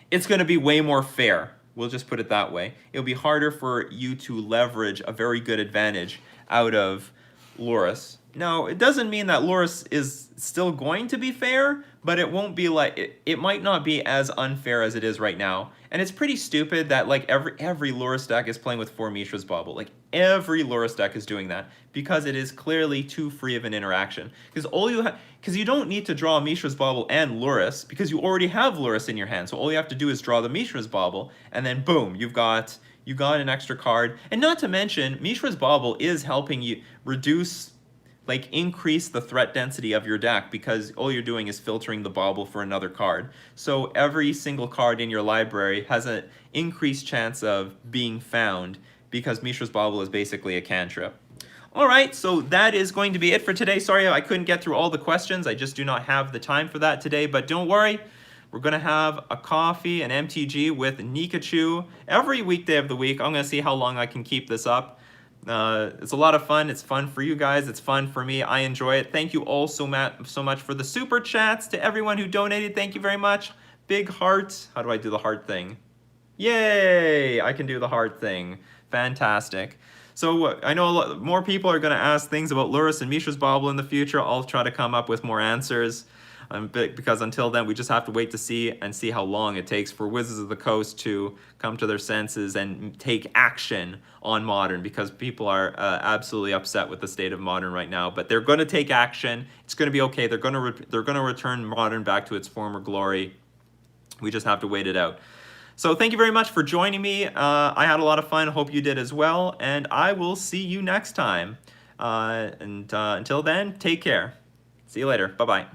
It's going to be way more fair. We'll just put it that way. It'll be harder for you to leverage a very good advantage out of Loris. Now, it doesn't mean that Loris is still going to be fair, but it won't be like it might not be as unfair as it is right now. And it's pretty stupid that like every Loris deck is playing with 4 Mishra's Bauble. Like every Loris deck is doing that because it is clearly too free of an interaction. Because you don't need to draw Mishra's Bauble and Loris because you already have Loris in your hand. So all you have to do is draw the Mishra's Bauble, and then boom, you got an extra card. And not to mention, Mishra's Bauble is helping you increase the threat density of your deck because all you're doing is filtering the Bauble for another card. So every single card in your library has an increased chance of being found because Mishra's Bauble is basically a cantrip. Alright, so that is going to be it for today. Sorry I couldn't get through all the questions. I just do not have the time for that today, but don't worry. We're going to have a coffee, an MTG with Nikachu every weekday of the week. I'm going to see how long I can keep this up. It's a lot of fun. It's fun for you guys. It's fun for me. I enjoy it. Thank you all so much for the super chats. To everyone who donated, thank you very much. Big heart. How do I do the heart thing? Yay! I can do the heart thing. Fantastic. So I know more people are going to ask things about Loris and Mishra's Bauble in the future. I'll try to come up with more answers. Because until then, we just have to wait to see how long it takes for Wizards of the Coast to come to their senses and take action on Modern, because people are absolutely upset with the state of Modern right now. But they're going to take action. It's going to be okay. They're going to return Modern back to its former glory. We just have to wait it out. So thank you very much for joining me. I had a lot of fun. Hope you did as well. And I will see you next time. Until then, take care. See you later. Bye-bye.